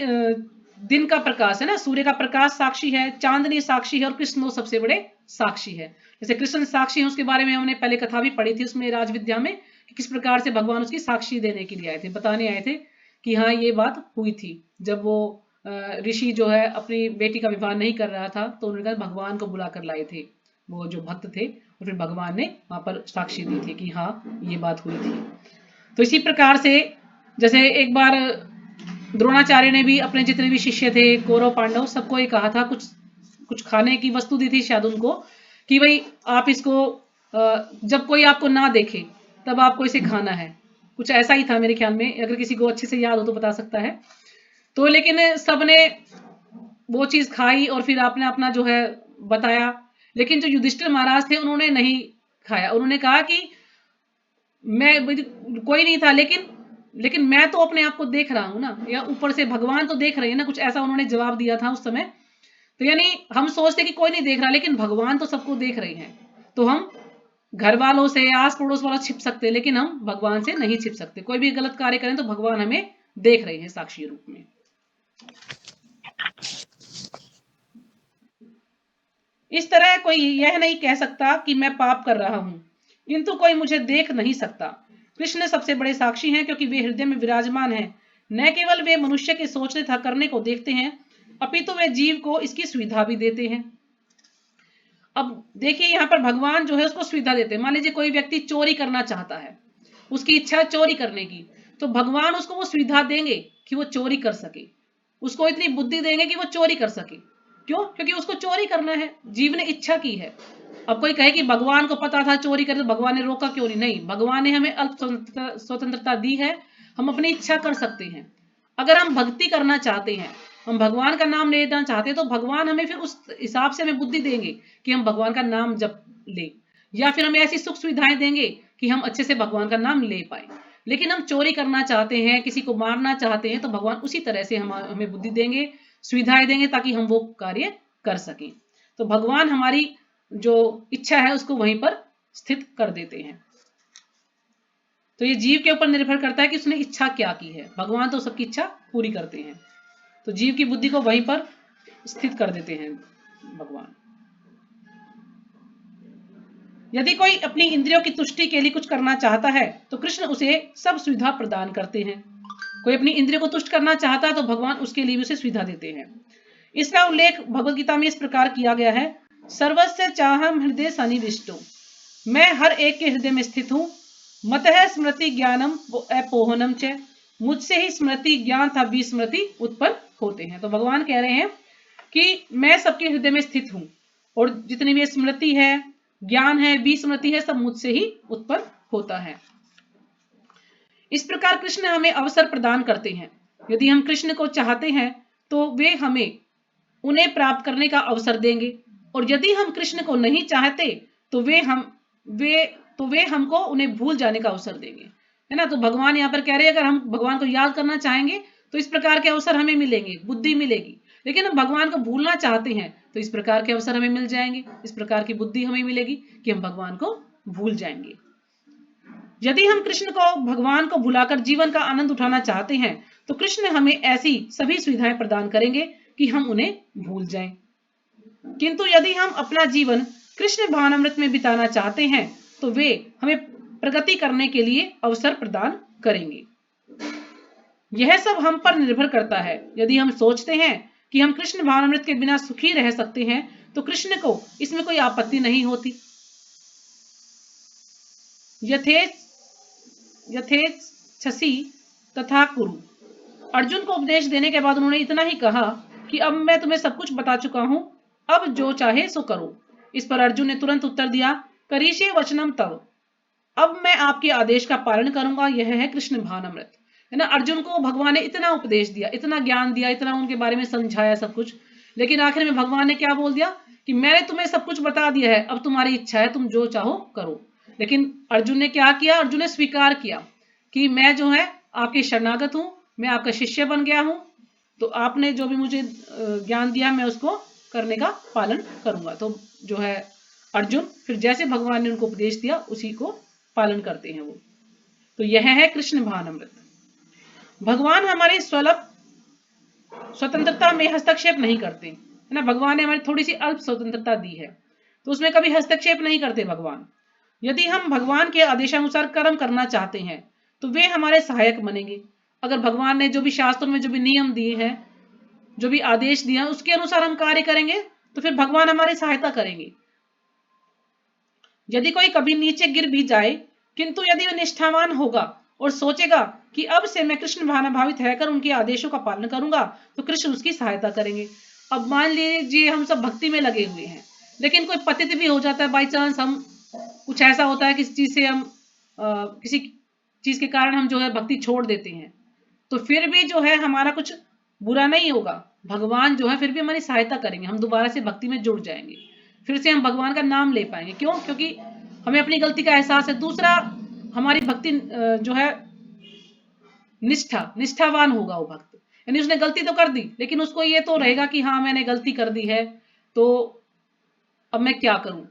दिन का प्रकाश है ना, सूर्य का प्रकाश साक्षी है, चांदनी साक्षी है, और कृष्ण वो सबसे बड़े साक्षी है। जैसे कृष्ण साक्षी है, उसके बारे में हमने पहले कथा भी पढ़ी थी उसमें राजविद्या में, कि किस प्रकार से भगवान उसकी साक्षी देने के लिए आए थे, बताने आए थे कि हाँ ये बात हुई थी। जब वो ऋषि जो है अपनी बेटी का विवाह नहीं कर रहा था, तो उन्होंने कहा भगवान को बुला कर लाए थे वो जो भक्त थे, और फिर भगवान ने वहां पर साक्षी दी थी कि हाँ ये बात हुई थी। तो इसी प्रकार से जैसे एक बार द्रोणाचार्य ने भी अपने जितने भी शिष्य थे, कौरव पांडव, सबको ये कहा था, कुछ खाने की वस्तु दी थी शायद उनको, कि भाई आप इसको जब कोई आपको ना देखे तब आपको इसे खाना है, कुछ ऐसा ही था मेरे ख्याल में। अगर किसी को अच्छे से याद हो तो बता सकता है। तो लेकिन सबने वो चीज खाई और फिर आपने अपना जो है बताया, लेकिन जो युधिष्ठिर महाराज थे उन्होंने नहीं खाया। उन्होंने कहा कि मैं कोई नहीं था, लेकिन मैं तो अपने आप को देख रहा हूं ना, या ऊपर से भगवान तो देख रहे हैं ना, कुछ ऐसा उन्होंने जवाब दिया था उस समय। तो यानी हम सोचते कि कोई नहीं देख रहा, लेकिन भगवान तो सबको देख रहे हैं। तो हम घर वालों से, आस पड़ोस वालों छिप सकते हैं, लेकिन हम भगवान से नहीं छिप सकते। कोई भी गलत कार्य करें तो भगवान हमें देख रहे हैं साक्षी रूप में। इस तरह कोई यह नहीं कह सकता कि मैं पाप कर रहा हूं, किंतु कोई मुझे देख नहीं सकता। कृष्ण सबसे बड़े साक्षी हैं, क्योंकि वे हृदय में विराजमान हैं। न केवल वे मनुष्य के सोचने तथा करने को देखते हैं, अपितु वे जीव को इसकी सुविधा भी देते हैं। अब देखिए यहाँ पर भगवान जो है उसको सुविधा देते हैं। मान लीजिए कोई व्यक्ति चोरी करना चाहता है, उसकी इच्छा है चोरी करने की, तो भगवान उसको वो सुविधा देंगे कि वो चोरी कर सके, उसको इतनी बुद्धि देंगे कि वो चोरी कर सके। क्यों? क्योंकि उसको चोरी करना है, जीव ने इच्छा की है। अब कोई कहे कि भगवान को पता था चोरी करे तो भगवान ने रोका क्यों नहीं? नहीं, भगवान ने हमें अल्प स्वतंत्रता दी है, हम अपनी इच्छा कर सकते हैं। अगर हम भक्ति करना चाहते हैं, हम भगवान का नाम लेना चाहते हैं, तो भगवान हमें फिर उस हिसाब से हमें बुद्धि देंगे कि हम भगवान का नाम जप ले, या फिर हमें ऐसी सुख सुविधाएं देंगे कि हम अच्छे से भगवान का नाम ले पाए। लेकिन हम चोरी करना चाहते हैं, किसी को मारना चाहते हैं, तो भगवान उसी तरह से हमें बुद्धि देंगे, सुविधाएं देंगे, ताकि हम वो कार्य कर सकें। तो भगवान हमारी जो इच्छा है उसको वहीं पर स्थित कर देते हैं। तो ये जीव के ऊपर निर्भर करता है कि उसने इच्छा क्या की है। भगवान तो सबकी इच्छा पूरी करते हैं, तो जीव की बुद्धि को वहीं पर स्थित कर देते हैं भगवान। यदि कोई अपनी इंद्रियों की तुष्टि के लिए कुछ करना चाहता है, तो कृष्ण उसे सब सुविधा प्रदान करते हैं। कोई अपनी इंद्रियों को तुष्ट करना चाहता है तो भगवान उसके लिए भी उसे सुविधा देते हैं। इसका उल्लेख भगवद गीता में इस प्रकार किया गया है, सर्वस्य चाहम हृदय सन्निविष्टो, मैं हर एक के हृदय में स्थित हूं। मतः स्मृति ज्ञानम अपोहनम च, मुझसे ही स्मृति ज्ञान था विस्मृति उत्पन्न होते हैं। तो भगवान कह रहे हैं कि मैं सबके हृदय में स्थित हूं, और जितनी भी स्मृति है, ज्ञान है, विस्मृति है, सब मुझसे ही उत्पन्न होता है। इस प्रकार कृष्ण हमें अवसर प्रदान करते हैं। यदि हम कृष्ण को चाहते हैं तो वे हमें उन्हें प्राप्त करने का अवसर देंगे, और यदि हम कृष्ण को नहीं चाहते तो वे तो वे हमको उन्हें भूल जाने का अवसर देंगे, है ना। तो भगवान यहाँ पर कह रहे हैं अगर हम भगवान को याद करना चाहेंगे तो इस प्रकार के अवसर हमें मिलेंगे, बुद्धि मिलेगी। लेकिन हम भगवान को भूलना चाहते हैं तो इस प्रकार के अवसर हमें मिल जाएंगे, इस प्रकार की बुद्धि हमें मिलेगी कि हम भगवान को भूल जाएंगे। यदि हम कृष्ण को, भगवान को भुलाकर जीवन का आनंद उठाना चाहते हैं तो कृष्ण हमें ऐसी सभी सुविधाएं प्रदान करेंगे कि हम उन्हें भूल जाएं। किंतु यदि हम अपना जीवन कृष्ण भावनामृत में बिताना चाहते हैं तो वे हमें प्रगति करने के लिए अवसर प्रदान करेंगे। यह सब हम पर निर्भर करता है। यदि हम सोचते हैं कि हम कृष्ण भावनामृत के बिना सुखी रह सकते हैं तो कृष्ण को इसमें कोई आपत्ति नहीं होती। यथेच्छसि तथा कुरु। अर्जुन को उपदेश देने के बाद उन्होंने इतना ही कहा कि अब मैं तुम्हें सब कुछ बता चुका हूं, अब जो चाहे सो करो। इस पर अर्जुन ने तुरंत उत्तर दिया, करिष्ये वचनम तव। अब मैं आपके आदेश का पालन करूंगा, यह है कृष्ण भावनामृत, है ना। अर्जुन को भगवान ने इतना उपदेश दिया, इतना ज्ञान दिया, इतना उनके बारे में समझाया सब कुछ, लेकिन आखिर में भगवान ने क्या बोल दिया कि मैंने तुम्हें सब कुछ बता दिया है, अब तुम्हारी इच्छा है, तुम जो चाहो करो। लेकिन अर्जुन ने क्या किया, अर्जुन ने स्वीकार किया कि मैं जो है आपके शरणागत हूं, मैं आपका शिष्य बन गया हूं, तो आपने जो भी मुझे ज्ञान दिया मैं उसको करने का पालन करूंगा। तो जो है अर्जुन फिर जैसे भगवान ने उनको उपदेश दिया उसी को पालन करते हैं वो। तो यह है कृष्ण भावनामृत। भगवान हमारी स्वल्प स्वतंत्रता में हस्तक्षेप नहीं करते, है ना। भगवान ने हमारी थोड़ी सी अल्प स्वतंत्रता दी है तो उसमें कभी हस्तक्षेप नहीं करते भगवान। यदि हम भगवान के आदेशानुसार कर्म करना चाहते हैं तो वे हमारे सहायक बनेंगे। अगर भगवान ने जो भी शास्त्रों में जो भी नियम दिए हैं, जो भी आदेश दिए हैं, उसके अनुसार हम कार्य करेंगे तो फिर भगवान हमारी सहायता करेंगे। यदि कोई कभी नीचे गिर भी जाए किंतु यदि वह निष्ठावान होगा और सोचेगा कि अब से मैं कृष्ण भावनाभावित रहकर उनके आदेशों का पालन करूंगा तो कृष्ण उसकी सहायता करेंगे। अब मान लीजिए हम सब भक्ति में लगे हुए हैं लेकिन कोई पतित भी हो जाता है, बाई चांस हम कुछ ऐसा होता है किसी चीज से हम किसी चीज के कारण हम जो है भक्ति छोड़ देते हैं, तो फिर भी जो है हमारा कुछ बुरा नहीं होगा, भगवान जो है फिर भी हमारी सहायता करेंगे, हम दोबारा से भक्ति में जुड़ जाएंगे, फिर से हम भगवान का नाम ले पाएंगे। क्यों? क्योंकि हमें अपनी गलती का एहसास है। दूसरा, हमारी भक्ति जो है निष्ठावान होगा वो भक्त, यानी उसने गलती तो कर दी लेकिन उसको ये तो रहेगा कि हाँ मैंने गलती कर दी है तो अब मैं क्या करूं,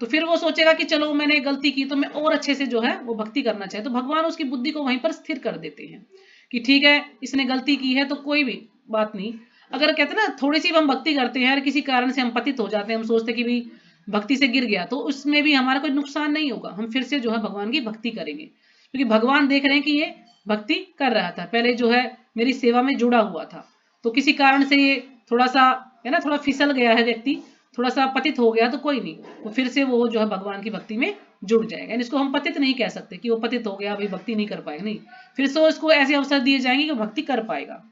तो फिर वो सोचेगा कि चलो मैंने गलती की तो मैं और अच्छे से जो है वो भक्ति करना चाहे। तो भगवान उसकी बुद्धि को वहीं पर स्थिर कर देते हैं कि ठीक है इसने गलती की है तो कोई भी बात नहीं। अगर कहते हैं ना थोड़ी सी हम भक्ति करते हैं और किसी कारण से हम पतित हो जाते हैं, हम सोचते हैं कि भी भक्ति से गिर गया, तो उसमें भी हमारा कोई नुकसान नहीं होगा, हम फिर से जो है भगवान की भक्ति करेंगे क्योंकि भगवान देख रहे हैं कि ये भक्ति कर रहा था, पहले जो है मेरी सेवा में जुड़ा हुआ था, तो किसी कारण से ये थोड़ा सा है ना थोड़ा फिसल गया है व्यक्ति, थोड़ा सा पतित हो गया तो कोई नहीं, वो फिर से वो जो है भगवान की भक्ति में जुड़ जाएगा। यानी इसको हम पतित नहीं कह सकते कि वो पतित हो गया अभी भक्ति नहीं कर पाएगा, नहीं, फिर से उसको ऐसे अवसर दिए जाएंगे कि भक्ति कर पाएगा।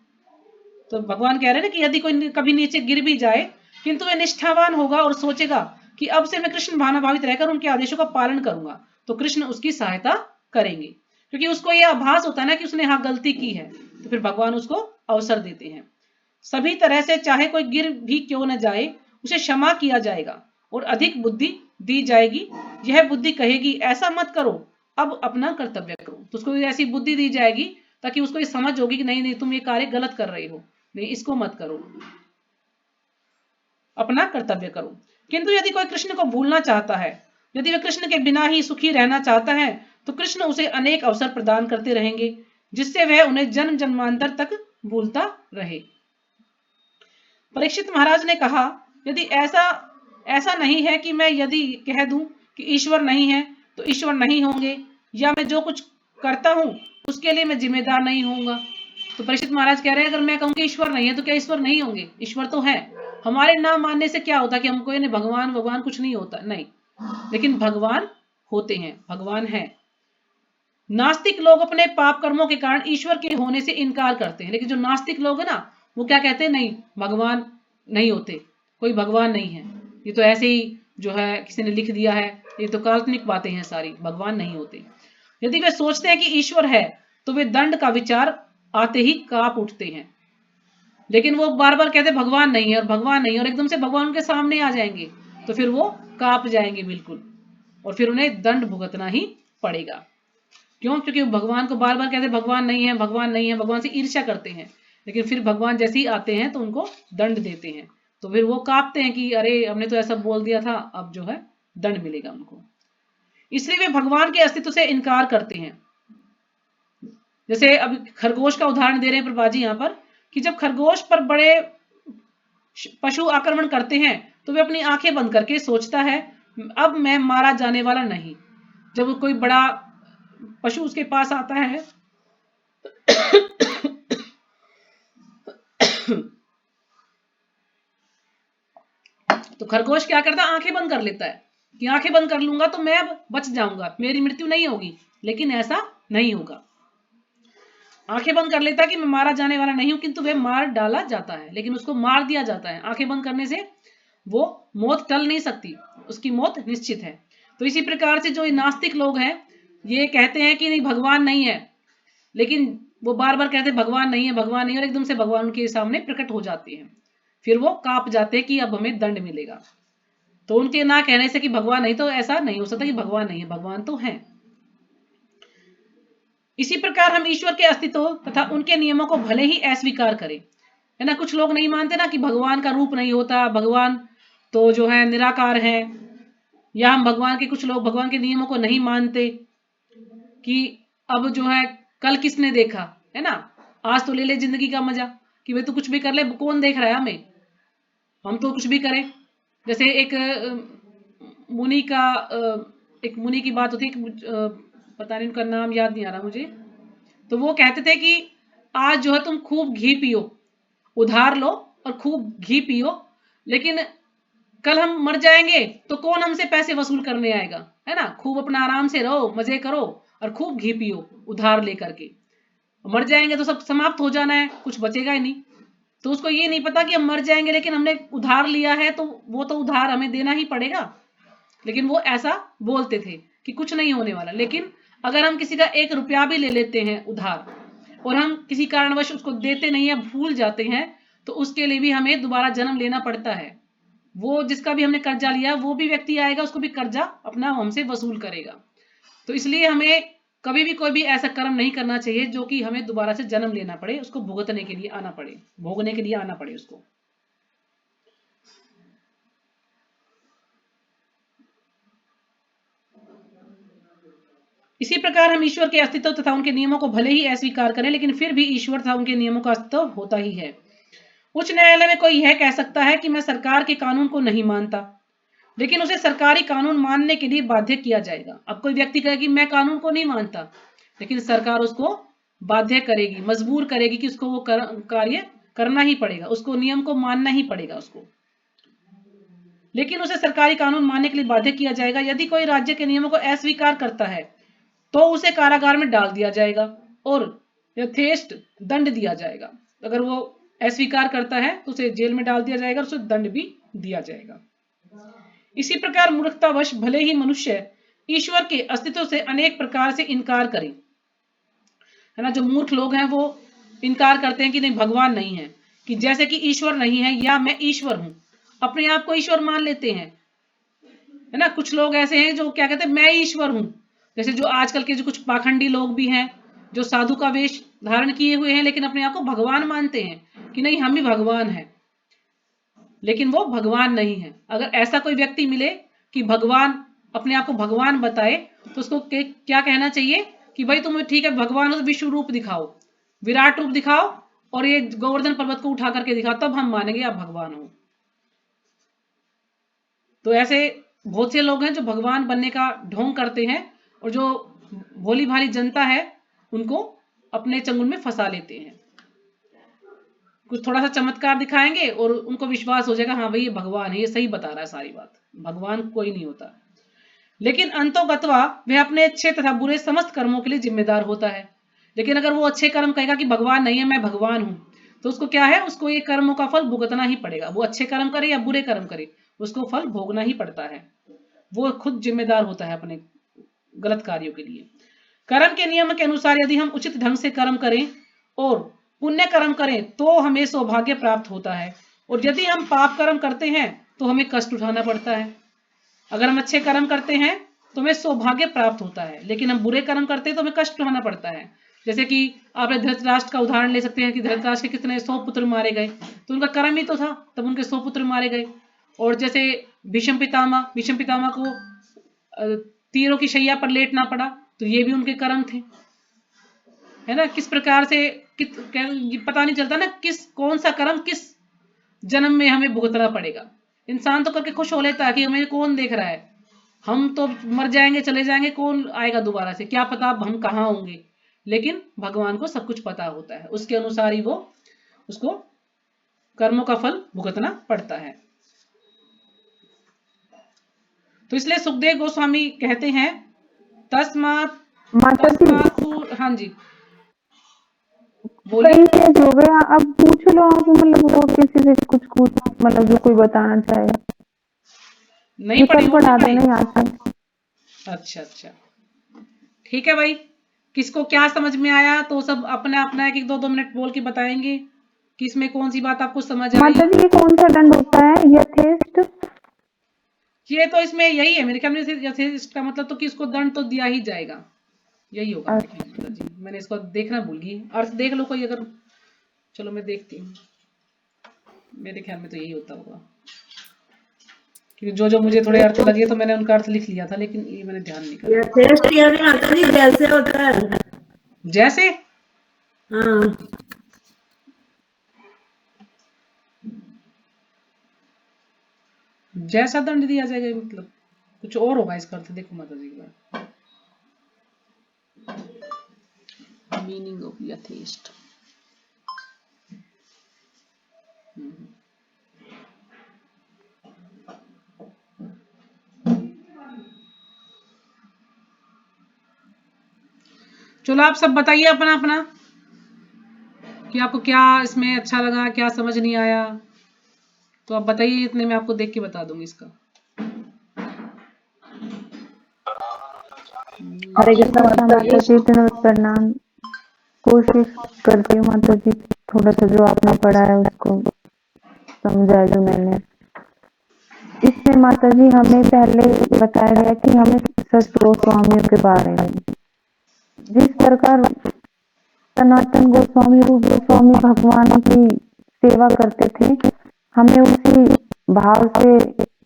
तो भगवान कह रहे हैं ना कि यदि कोई कभी नीचे गिर भी जाए किंतु वह निष्ठावान होगा और सोचेगा कि अब से मैं कृष्ण भावनाभावित रहकर उनके आदेशों का पालन करूंगा तो कृष्ण उसकी सहायता करेंगे, क्योंकि उसको यह आभास होता है ना कि उसने हाँ गलती की है, तो फिर भगवान उसको अवसर देते हैं। सभी तरह से चाहे कोई गिर भी क्यों न जाए उसे क्षमा किया जाएगा और अधिक बुद्धि दी जाएगी। यह बुद्धि कहेगी ऐसा मत करो, अब अपना कर्तव्य करो, तो उसको ऐसी बुद्धि दी जाएगी ताकि उसको ये समझ होगी कि नहीं नहीं तुम ये कार्य गलत कर रहे हो, नहीं इसको मत करो, अपना कर्तव्य करो। किंतु यदि कोई कृष्ण को भूलना चाहता है, यदि वह कृष्ण के बिना ही सुखी रहना चाहता है तो कृष्ण उसे अनेक अवसर प्रदान करते रहेंगे जिससे वह उन्हें जन्म जन्मांतर तक भूलता रहे। परीक्षित महाराज ने कहा यदि ऐसा नहीं है कि मैं यदि कह दूं कि ईश्वर नहीं है तो ईश्वर नहीं होंगे, या मैं जो कुछ करता हूं उसके लिए मैं जिम्मेदार नहीं होऊंगा। तो परीक्षित महाराज कह रहे हैं अगर मैं कहूँ कि ईश्वर नहीं है तो क्या ईश्वर नहीं होंगे? ईश्वर तो है। हमारे ना मानने से क्या होता कि हमको ये भगवान कुछ नहीं होता, नहीं, लेकिन भगवान होते हैं, भगवान है। नास्तिक लोग अपने पाप कर्मों के कारण ईश्वर के होने से इनकार करते हैं, लेकिन जो नास्तिक लोग है ना वो क्या कहते हैं, नहीं भगवान नहीं होते, कोई भगवान नहीं है, ये तो ऐसे ही जो है किसी ने लिख दिया है, ये तो काल्पनिक बातें हैं सारी, भगवान नहीं होते। यदि वे सोचते हैं कि ईश्वर है तो वे दंड का विचार आते ही कांप उठते हैं, लेकिन वो बार बार कहते भगवान नहीं है और भगवान नहीं है और एकदम से भगवान उनके सामने आ जाएंगे तो फिर वो कांप जाएंगे बिल्कुल। और फिर उन्हें दंड भुगतना ही पड़ेगा। क्यों? क्योंकि भगवान को बार बार कहते भगवान नहीं है, भगवान नहीं है, भगवान से ईर्ष्या करते हैं, लेकिन फिर भगवान जैसे ही आते हैं तो उनको दंड देते हैं, तो फिर वो कांपते हैं कि अरे हमने तो ऐसा बोल दिया था, अब जो है दंड मिलेगा उनको। इसलिए वे भगवान के अस्तित्व से इनकार करते हैं। जैसे अब खरगोश का उदाहरण दे रहे हैं प्रभा जी यहाँ पर, कि जब खरगोश पर बड़े पशु आक्रमण करते हैं तो वे अपनी आंखें बंद करके सोचता है अब मैं मारा जाने वाला नहीं। जब कोई बड़ा पशु उसके पास आता है तो खरगोश क्या करता है? आंखें बंद कर लेता है कि आंखें बंद कर लूंगा तो मैं अब बच जाऊंगा, मेरी मृत्यु नहीं होगी। लेकिन ऐसा नहीं होगा। आंखें बंद कर लेता है कि मैं मारा जाने वाला नहीं हूं, किंतु वह मार डाला जाता है, लेकिन उसको मार दिया जाता है। आंखें बंद करने से वो मौत टल नहीं सकती, उसकी मौत निश्चित है। तो इसी प्रकार से जो नास्तिक लोग हैं ये कहते हैं कि नहीं भगवान नहीं है, लेकिन वो बार बार कहते हैं भगवान नहीं है, भगवान नहीं है, और एकदम से भगवान उनके सामने प्रकट हो जाते हैं। फिर वो कांप जाते हैं कि अब हमें दंड मिलेगा। तो उनके ना कहने से कि भगवान नहीं, तो ऐसा नहीं हो सकता कि भगवान नहीं है, भगवान तो है। इसी प्रकार हम ईश्वर के अस्तित्व तथा उनके नियमों को भले ही अस्वीकार करें, है ना। कुछ लोग नहीं मानते ना कि भगवान का रूप नहीं होता, भगवान तो जो है निराकार है, या हम भगवान के कुछ लोग भगवान के नियमों को नहीं मानते कि अब जो है कल किसने देखा, है ना, आज तो ले ले जिंदगी का मजा, कि भाई तू कुछ भी कर ले, कौन देख रहा है हमें, हम तो कुछ भी करें। जैसे एक मुनि की बात होती है, पता नहीं उनका नाम याद नहीं आ रहा मुझे, तो वो कहते थे कि आज जो है तुम खूब घी पियो, उधार लो और खूब घी पियो, लेकिन कल हम मर जाएंगे तो कौन हमसे पैसे वसूल करने आएगा, है ना। खूब अपना आराम से रहो, मजे करो और खूब घी पियो उधार लेकर के। मर जाएंगे तो सब समाप्त हो जाना है, कुछ बचेगा ही नहीं। तो उसको ये नहीं पता कि हम मर जाएंगे, लेकिन हमने उधार लिया है तो वो तो उधार हमें देना ही पड़ेगा। लेकिन वो ऐसा बोलते थे कि कुछ नहीं होने वाला। लेकिन अगर हम किसी का 1 रुपया भी ले लेते हैं उधार और हम किसी कारणवश उसको देते नहीं है, भूल जाते हैं, तो उसके लिए भी हमें दोबारा जन्म लेना पड़ता है। वो जिसका भी हमने कर्जा लिया वो भी व्यक्ति आएगा, उसको भी कर्जा अपना हमसे वसूल करेगा। तो इसलिए हमें कभी भी कोई भी ऐसा कर्म नहीं करना चाहिए जो कि हमें दोबारा से जन्म लेना पड़े, उसको भुगतने के लिए आना पड़े, भोगने के लिए आना पड़े उसको। इसी प्रकार हम ईश्वर के अस्तित्व तथा उनके नियमों को भले ही अस्वीकार करें, लेकिन फिर भी ईश्वर तथा उनके नियमों का अस्तित्व होता ही है। उच्च न्यायालय में कोई यह कह सकता है कि मैं सरकार के कानून को नहीं मानता, लेकिन उसे सरकारी कानून मानने के लिए बाध्य किया जाएगा। अब कोई व्यक्ति कहे कि मैं कानून को नहीं मानता, लेकिन सरकार उसको बाध्य करेगी, मजबूर करेगी कि उसको वो कार्य करना ही पड़ेगा, उसको नियम को मानना ही पड़ेगा उसको। लेकिन उसे सरकारी कानून मानने के लिए बाध्य किया जाएगा। यदि कोई राज्य के नियमों को अस्वीकार करता है तो उसे कारागार में डाल दिया जाएगा और यथेष्ट दंड दिया जाएगा। अगर वो अस्वीकार करता है तो उसे जेल में डाल दिया जाएगा, उसे दंड भी दिया जाएगा। इसी प्रकार मूर्खतावश भले ही मनुष्य ईश्वर के अस्तित्व से अनेक प्रकार से इनकार करें, है ना। जो मूर्ख लोग हैं वो इनकार करते हैं कि नहीं भगवान नहीं है, कि जैसे कि ईश्वर नहीं है या मैं ईश्वर हूं, अपने आप को ईश्वर मान लेते हैं, है ना। कुछ लोग ऐसे हैं जो क्या कहते हैं मैं ईश्वर हूं। जैसे जो आजकल के जो कुछ पाखंडी लोग भी हैं जो साधु का वेश धारण किए हुए हैं, लेकिन अपने आप को भगवान मानते हैं कि नहीं हम ही भगवान हैं, लेकिन वो भगवान नहीं है। अगर ऐसा कोई व्यक्ति मिले कि भगवान अपने आप को भगवान बताए तो उसको क्या कहना चाहिए कि भाई तुम ठीक है भगवान हो तो विश्व रूप दिखाओ, विराट रूप दिखाओ और ये गोवर्धन पर्वत को उठा करके दिखाओ, तब हम मानेंगे आप भगवान हो। तो ऐसे बहुत से लोग हैं जो भगवान बनने का ढोंग करते हैं और जो भोली भाली जनता है उनको अपने चंगुल में फंसा लेते हैं। कुछ थोड़ा सा चमत्कार दिखाएंगे और उनको विश्वास हो जाएगा हाँ भाई ये भगवान है, ये सही बता रहा है सारी बात, भगवान कोई नहीं होता। लेकिन अंतोगत्वा वह अपने अच्छे तथा बुरे समस्त कर्मों के लिए जिम्मेदार होता है। लेकिन अगर वो अच्छे कर्म कहेगा कि भगवान नहीं है मैं भगवान हूं, तो उसको क्या है, उसको ये कर्मों का फल भुगतना ही पड़ेगा। वो अच्छे कर्म करे या बुरे कर्म करे उसको फल भोगना ही पड़ता है। वो खुद जिम्मेदार होता है अपने गलत कार्यों के लिए। कर्म के नियम के अनुसार यदि हम उचित ढंग से कर्म करें और पुण्य कर्म करें तो हमें सौभाग्य प्राप्त होता है, और यदि हम पाप कर्म करते हैं तो हमें कष्ट उठाना पड़ता है। अगर हम अच्छे कर्म करते हैं तो हमें सौभाग्य प्राप्त होता है, लेकिन हम बुरे कर्म करते हैं तो हमें कष्ट उठाना पड़ता है। जैसे कि आपने धृतराष्ट्र का उदाहरण ले सकते हैं कि धृतराष्ट्र के कितने 100 पुत्र मारे गए, तो उनका कर्म ही तो था, तब उनके 100 पुत्र मारे गए। और जैसे भीष्म पितामह को तीरों की शैया पर लेटना पड़ा, तो ये भी उनके कर्म थे, है ना। किस प्रकार से पता नहीं चलता ना कौन सा कर्म किस जन्म में हमें भुगतना पड़ेगा। इंसान तो करके खुश हो लेता है कि हमें कौन देख रहा है, हम तो मर जाएंगे चले जाएंगे, कौन आएगा दोबारा से, क्या पता अब हम कहाँ होंगे। लेकिन भगवान को सब कुछ पता होता है, उसके अनुसार ही वो उसको कर्मों का फल भुगतना पड़ता है। तो इसलिए सुखदेव गोस्वामी कहते हैं तस्मात माता जी हाँ जी कई बोलिए। एज हो गया, अब पूछ लो आप, मतलब और किसी से कुछ मतलब जो कोई बताना चाहेगा, नहीं ये पढ़ी कल हो पढ़ा भाई? देना यहाँ से। अच्छा ठीक है भाई, किसको क्या समझ में आया तो सब अपना अपना एक 2 मिनट बोल के बताएंगे कि इसमें कौन सी बात आपको समझ आई। माता जी ये कौन सा दंड होता है, यथेष्ट? ये तो इसमें यही है मेरे ख्याल में, यथेष्ट का मतलब तो कि इसको दंड तो दिया ही जाएगा, यही होगा मेरे ख्याल में। माता जी मैंने इसको देखना भूल गई, अर्थ देख लो कोई अगर, चलो मैं देखती हूँ, मेरे ख्याल में तो यही होता होगा, क्योंकि जो मुझे थोड़े अर्थ लगे तो मैंने उनका अर्थ लिख लिया था, लेकिन ये मैंने ध्यान नहीं करा। यथेष्ट यानी माता जी जैसे होता है, जैसे हाँ जैसा दंड दिया जाएगा, मतलब कुछ और होगा इसका अर्थ। देखो माता जी का मीनिंग ऑफ यथेष्ट, चलो आप सब बताइए अपना अपना कि आपको क्या इसमें अच्छा लगा, क्या समझ नहीं आया, तो आप बताइए, इतने में आपको देख के बता दूंगी इसका। हरे कृष्णा माता जी, प्रणाम। कोशिश करती हूँ माता जी, थोड़ा सा जो आपने पढ़ा है उसको समझा जो मैंने। इसमें माता जी हमें पहले बताया गया कि हमें सच गोस्वामियों के बारे में, जिस प्रकार सनातन गोस्वामी रूप गोस्वामी भगवान की सेवा करते थे, हमें उसी भाव से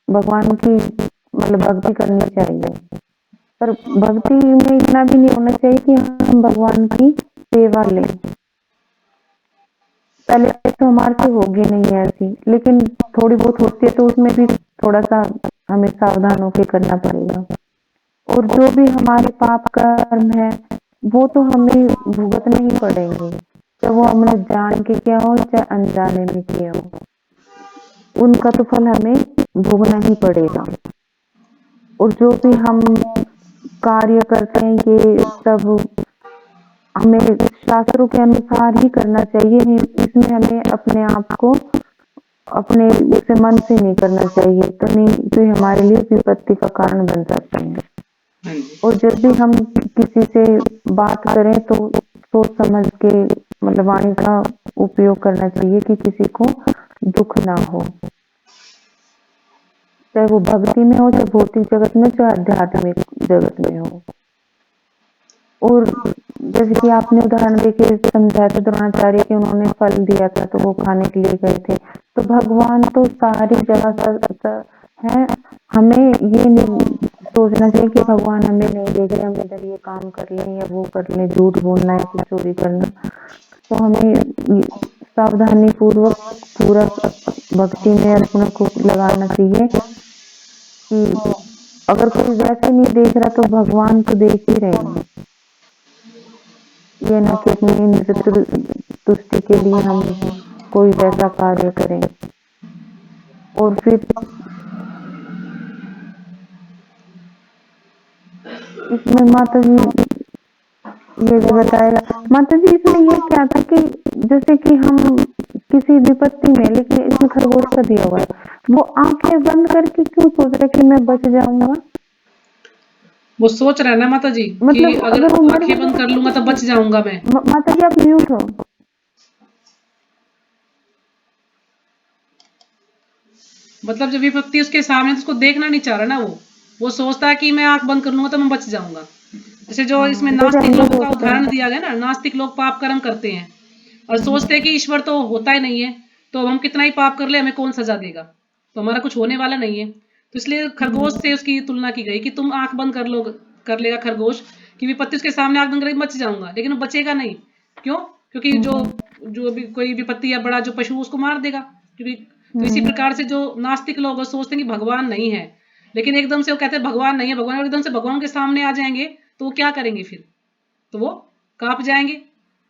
भगवान की मतलब भक्ति करनी चाहिए। पर भक्ति में इतना भी नहीं होना चाहिए कि हम भगवान की सेवा लें। पहले तो हमारे से होगी नहीं ऐसी, लेकिन थोड़ी बहुत होती है तो उसमें भी थोड़ा सा हमें सावधान होकर करना पड़ेगा। और जो भी हमारे पाप कर्म है वो तो हमें भुगतने ही पड़ेंगे, चाहे वो हमने जान के किया हो चाहे अनजाने में किया हो, उनका तो फल हमें भोगना ही पड़ेगा। और जो भी हम कार्य करते हैं ये सब हमें शास्त्रों के अनुसार ही करना चाहिए, इसमें हमें अपने आप को अपने उसे मन से नहीं करना चाहिए, तो नहीं तो हमारे लिए विपत्ति का कारण बन जाता है। और जब भी हम किसी से बात करें तो सोच समझ के मतलब वाणी का उपयोग करना चाहिए कि किसी को दुख ना हो, चाहे वो भक्ति में हो, चाहे भौतिक जगत में, चाहे आध्यात्मिक जगत में हो। और जैसे कि आपने उदाहरण देके समझाया था द्रोणाचार्य कि उन्होंने फल दिया था तो वो खाने के लिए गए थे, तो भगवान तो सारी जगह है। हमें ये नहीं सोचना चाहिए कि भगवान हमें नहीं देख रहे, हम इधर ये काम कर लें या वो कर लें, झूठ बोलना है कुछ चोरी करना। तो हमें सावधानी पूर्वक पूरा भक्ति में अपने को लगाना चाहिए कि अगर कोई वैसे नहीं देख रहा तो भगवान तो देख ही रहे हैं। ये न कि अपनी निज तुष्टि के लिए हम कोई वैसा कार्य करें। और फिर इसमें माता जी ये भी बताएगा, माता जी इसमें ये क्या था कि जैसे कि हम किसी विपत्ति में, लेकिन इसमें खरगोश का दिया हुआ है, वो आंखें बंद करके क्यों सोच रहे कि मैं बच जाऊंगा? वो सोच रहा है ना माता जी मतलब कि अगर आंखें बंद कर लूंगा तो बच जाऊंगा मैं। माता जी आप म्यूट हो। मतलब जब विपत्ति उसके सामने तो उसको देखना नहीं चाह रहा ना वो, वो सोचता है कि मैं आंख बंद कर लूंगा तो मैं बच जाऊंगा। जैसे जो इसमें जैसे नास्तिक हम लोग लोगों का होते उदाहरण हैं। दिया गया ना, नास्तिक लोग पाप कर्म करते हैं और सोचते हैं कि ईश्वर तो होता ही नहीं है, तो हम कितना ही पाप कर ले हमें कौन सजा देगा, तो हमारा कुछ होने वाला नहीं है। तो इसलिए खरगोश से उसकी तुलना की गई कि तुम आंख बंद कर लेगा खरगोश, कि विपत्ति उसके सामने आंख बंद करेगी बच जाऊंगा, लेकिन वो बचेगा नहीं। क्यों? क्योंकि जो जो भी कोई विपत्ति या बड़ा जो पशु उसको मार देगा। क्योंकि तो इसी प्रकार से जो नास्तिक लोग सोचते हैं कि भगवान नहीं है, लेकिन एकदम से वो कहते हैं भगवान नहीं है, भगवान, और एकदम से भगवान के सामने आ जाएंगे तो वो क्या करेंगे फिर? तो वो कांप जाएंगे।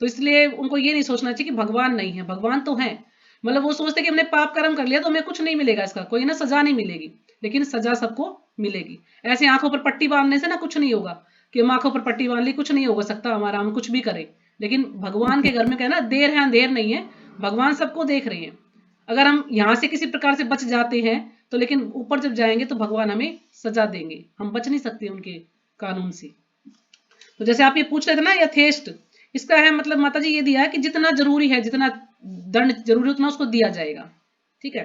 तो इसलिए उनको ये नहीं सोचना चाहिए कि भगवान नहीं है, भगवान तो है। मतलब वो सोचते कि हमने पाप कर्म कर लिया तो हमें कुछ नहीं मिलेगा, इसका कोई ना सजा नहीं मिलेगी, लेकिन सजा सबको मिलेगी। ऐसे आंखों पर पट्टी बांधने से ना कुछ नहीं होगा, कि हम आंखों पर पट्टी बांध ली कुछ नहीं हो सकता हमारा, हम कुछ भी करें। लेकिन भगवान के घर में कहना देर है अंधेर नहीं है, भगवान सबको देख रहे हैं। अगर हम यहाँ से किसी प्रकार से बच जाते हैं तो, लेकिन ऊपर जब जाएंगे तो भगवान हमें सजा देंगे, हम बच नहीं सकते उनके कानून से। तो जैसे आप ये पूछ रहे थे ना यथेष्ट, इसका है मतलब माता जी ये दिया है कि जितना जरूरी है, जितना दंड जरूरी उतना उसको दिया जाएगा। ठीक है,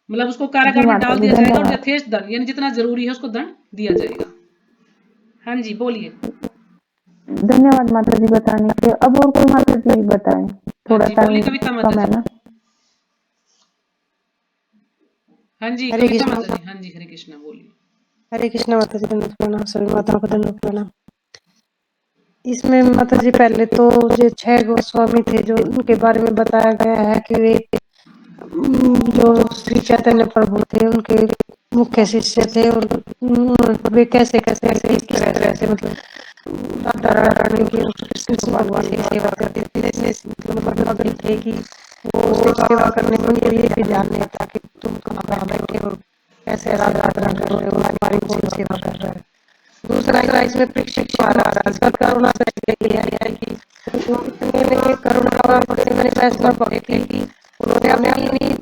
मतलब उसको जी कारागार में माता डाल जी, दिया जाएगा और धन्यवाद। यथेष्ट दंड यानी जितना जरूरी है उसको दंड दिया जाएगा। हाँ जी बोलिए। धन्यवाद माता जी बताने के। अब और कोई माता जी बताएं, हाँ थोड़ा जी बोलिए टाइम कविता माता कम है जी। ना। हाँ जी हरे कविता कृष्ण। माता जी, हाँ जी हरे कृष्णा बोलिए। हरे कृष्ण माता जी, दंडवत प्रणाम, सभी माताओं को दंडवत प्रणाम। इसमें माता जी पहले तो जो 6 गोस्वामी थे जो उनके बारे में बताया गया है कि वे जो श्री चैतन्य प्रभु थे उनके मुख्य शिष्य थे, और वे कैसे कैसे किस तरह से मतलब राधा रानी की कृष्ण भगवान की सेवा करते थे। मतलब थे कि वो सेवा करने में उनको ये भी ध्यान नहीं था कि तुम कहाँ बैठे हो, कैसे राधा रानी कर रहे हो, हमारी कौन सेवा कर रहा है। दूसरा इसमें परीक्षित महाराज इसका करुणा से लिया है कि वो इतने करुणा मैंने फैसला पकड़े कि उन्होंने अपनी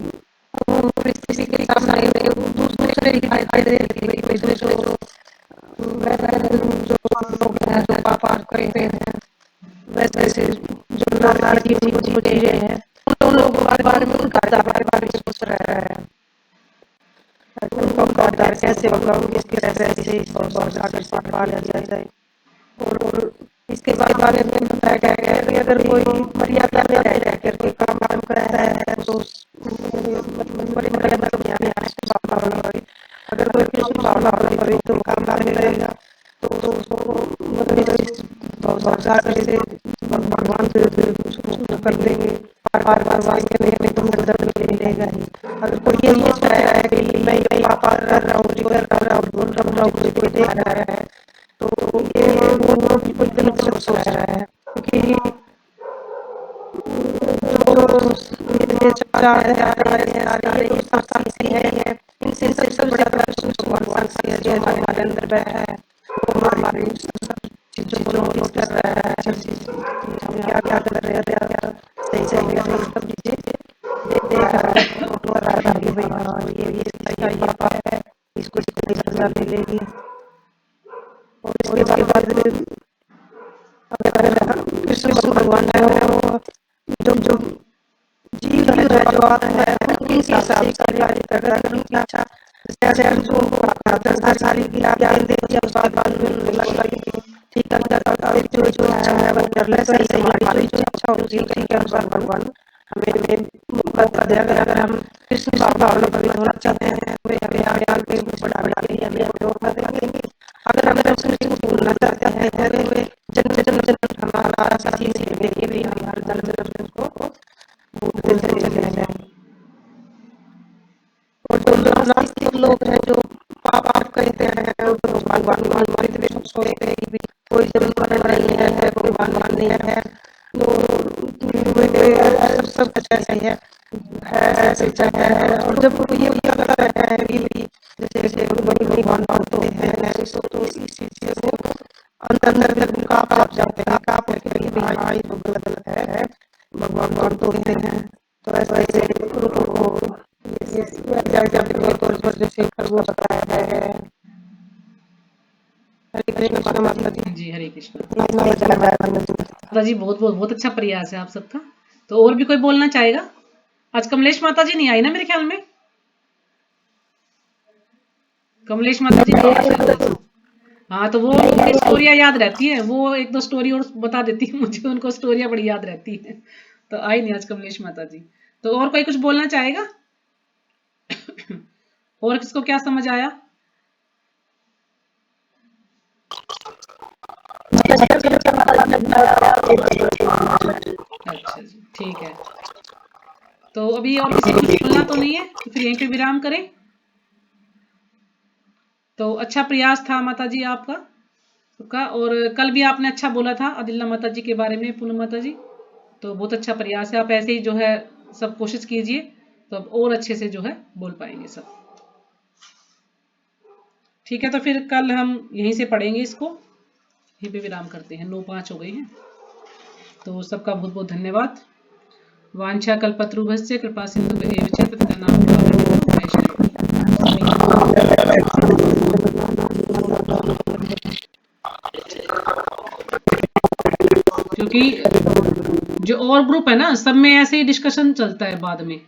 परिस्थिति के सामने दूसरे दिखाई दे रही थी, दूसरे जो जो लोग हैं जो पाप करते हैं, वैसे जो नार की जीवन जी रहे हैं, उन लोगों के बारे में उनका बारे में सोच रहा है, उनका उद्धार कैसे होगा, किसके कैसे बहुत आगे से पाला जाए। और इसके बारे में बताया गया है कि अगर कोई मर्यादा में रह करके काम करता है तो बड़ी मर्यादा में, अगर कोई कृष्ण भावना वाला तो काम में रहेगा तो उसको मतलब बहुत आगे से भगवान से कर देंगे, बार बार वास्ते में तो मुझे दर्द मिलेगा ही। अगर कोई ये सोच रहा है कि मैं ये पाप कर रहा हूँ, जो कर रहा हूँ, बोल रहा हूँ, कोई देख रहा है, तो ये वो बिल्कुल गलत सोच रहा है। क्योंकि जो चार सारे ये सारी है, इनसे सबसे बड़ा प्रश्न भगवान से हमारे अंदर बैठा है, वो हमारी सब चीजों को नोटिस कर रहा है, हम क्या क्या कर रहे हैं, क्या सही सही है, सब चीजें देख रहा है, और रहा है कि भाई हाँ ये इसका ये पाप है, इसको सजा मिलेगी। और इसके बाद अगर कृष्ण भगवान जो है वो जो जीव है जो आता है उनके हिसाब से कार्य करता है, उनकी इच्छा जैसे जो 10 साल की ज्ञान दे दिया उसके बाद में लगा कि ठीक है जो इच्छा है वो कर ले, सही सही हमारी जो इच्छा होती है उसी के अनुसार भगवान हमें मौका दे। अगर हम कृष्ण भावना पर होना चाहते हैं वे हमें आगे बढ़ाने के लिए हमें मौका देंगे। अगर हम कृष्ण को भूलना चाहते हैं तो वे जन हमारा साथी देंगे भी, हम हर जन उसको भूलते चले जाएं। और जो नास्तिक लोग हैं जो पाप करते हैं और भगवान सोचते हैं कि कोई जन्म नहीं है, कोई भगवान नहीं है, तो सब कुछ ऐसा ही है चाहे है। और जब ये लगता है कि जैसे भगवान मानते हैं ऐसे तो इस चीज से वो अंदर अंदर कांप जाते हैं, कांप के भी हाँ ये तो गलत है, भगवान मानते हैं। तो ऐसे उनको पर जैसे वो बताया गया है। हरे कृष्ण माता जी। जी हरे कृष्णा। इतना मजा लगा माता जी बहुत बहुत बहुत अच्छा प्रयास है आप सबका। तो और भी कोई बोलना चाहेगा? आज कमलेश माता जी नहीं आई ना मेरे ख्याल में। कमलेश माता जी को। हाँ तो वो उनकी स्टोरियाँ याद रहती है, वो एक दो स्टोरी और बता देती है मुझे, उनको स्टोरियाँ बड़ी याद रहती है। तो आई नहीं आज कमलेश माता जी। तो और कोई कुछ बोलना चाहेगा? और किसको क्या समझ आया? अच्छा जी, ठीक है। तो अभी और किसी को कुछ बोलना तो नहीं है, तो फिर यहीं पे विराम करें। तो अच्छा प्रयास था माता जी आपका का, और कल भी आपने अच्छा बोला था आदिल्ला माता जी के बारे में, पूनम माता जी। तो बहुत अच्छा प्रयास है, आप ऐसे ही जो है सब कोशिश कीजिए, तो अब और अच्छे से जो है बोल पाएंगे सब। ठीक है, तो फिर कल हम यहीं से पढ़ेंगे इसको, यहीं पे विराम करते हैं। 9:05 हो गई हैं। तो सबका बहुत बहुत धन्यवाद। वांछा कल्पतरुभ्यश्च कृपा सिंधुभ्येव च पतितानां पावनेभ्यो वैष्णवेभ्यो। क्योंकि जो और ग्रुप है ना, सब में ऐसे ही डिस्कशन चलता है बाद में।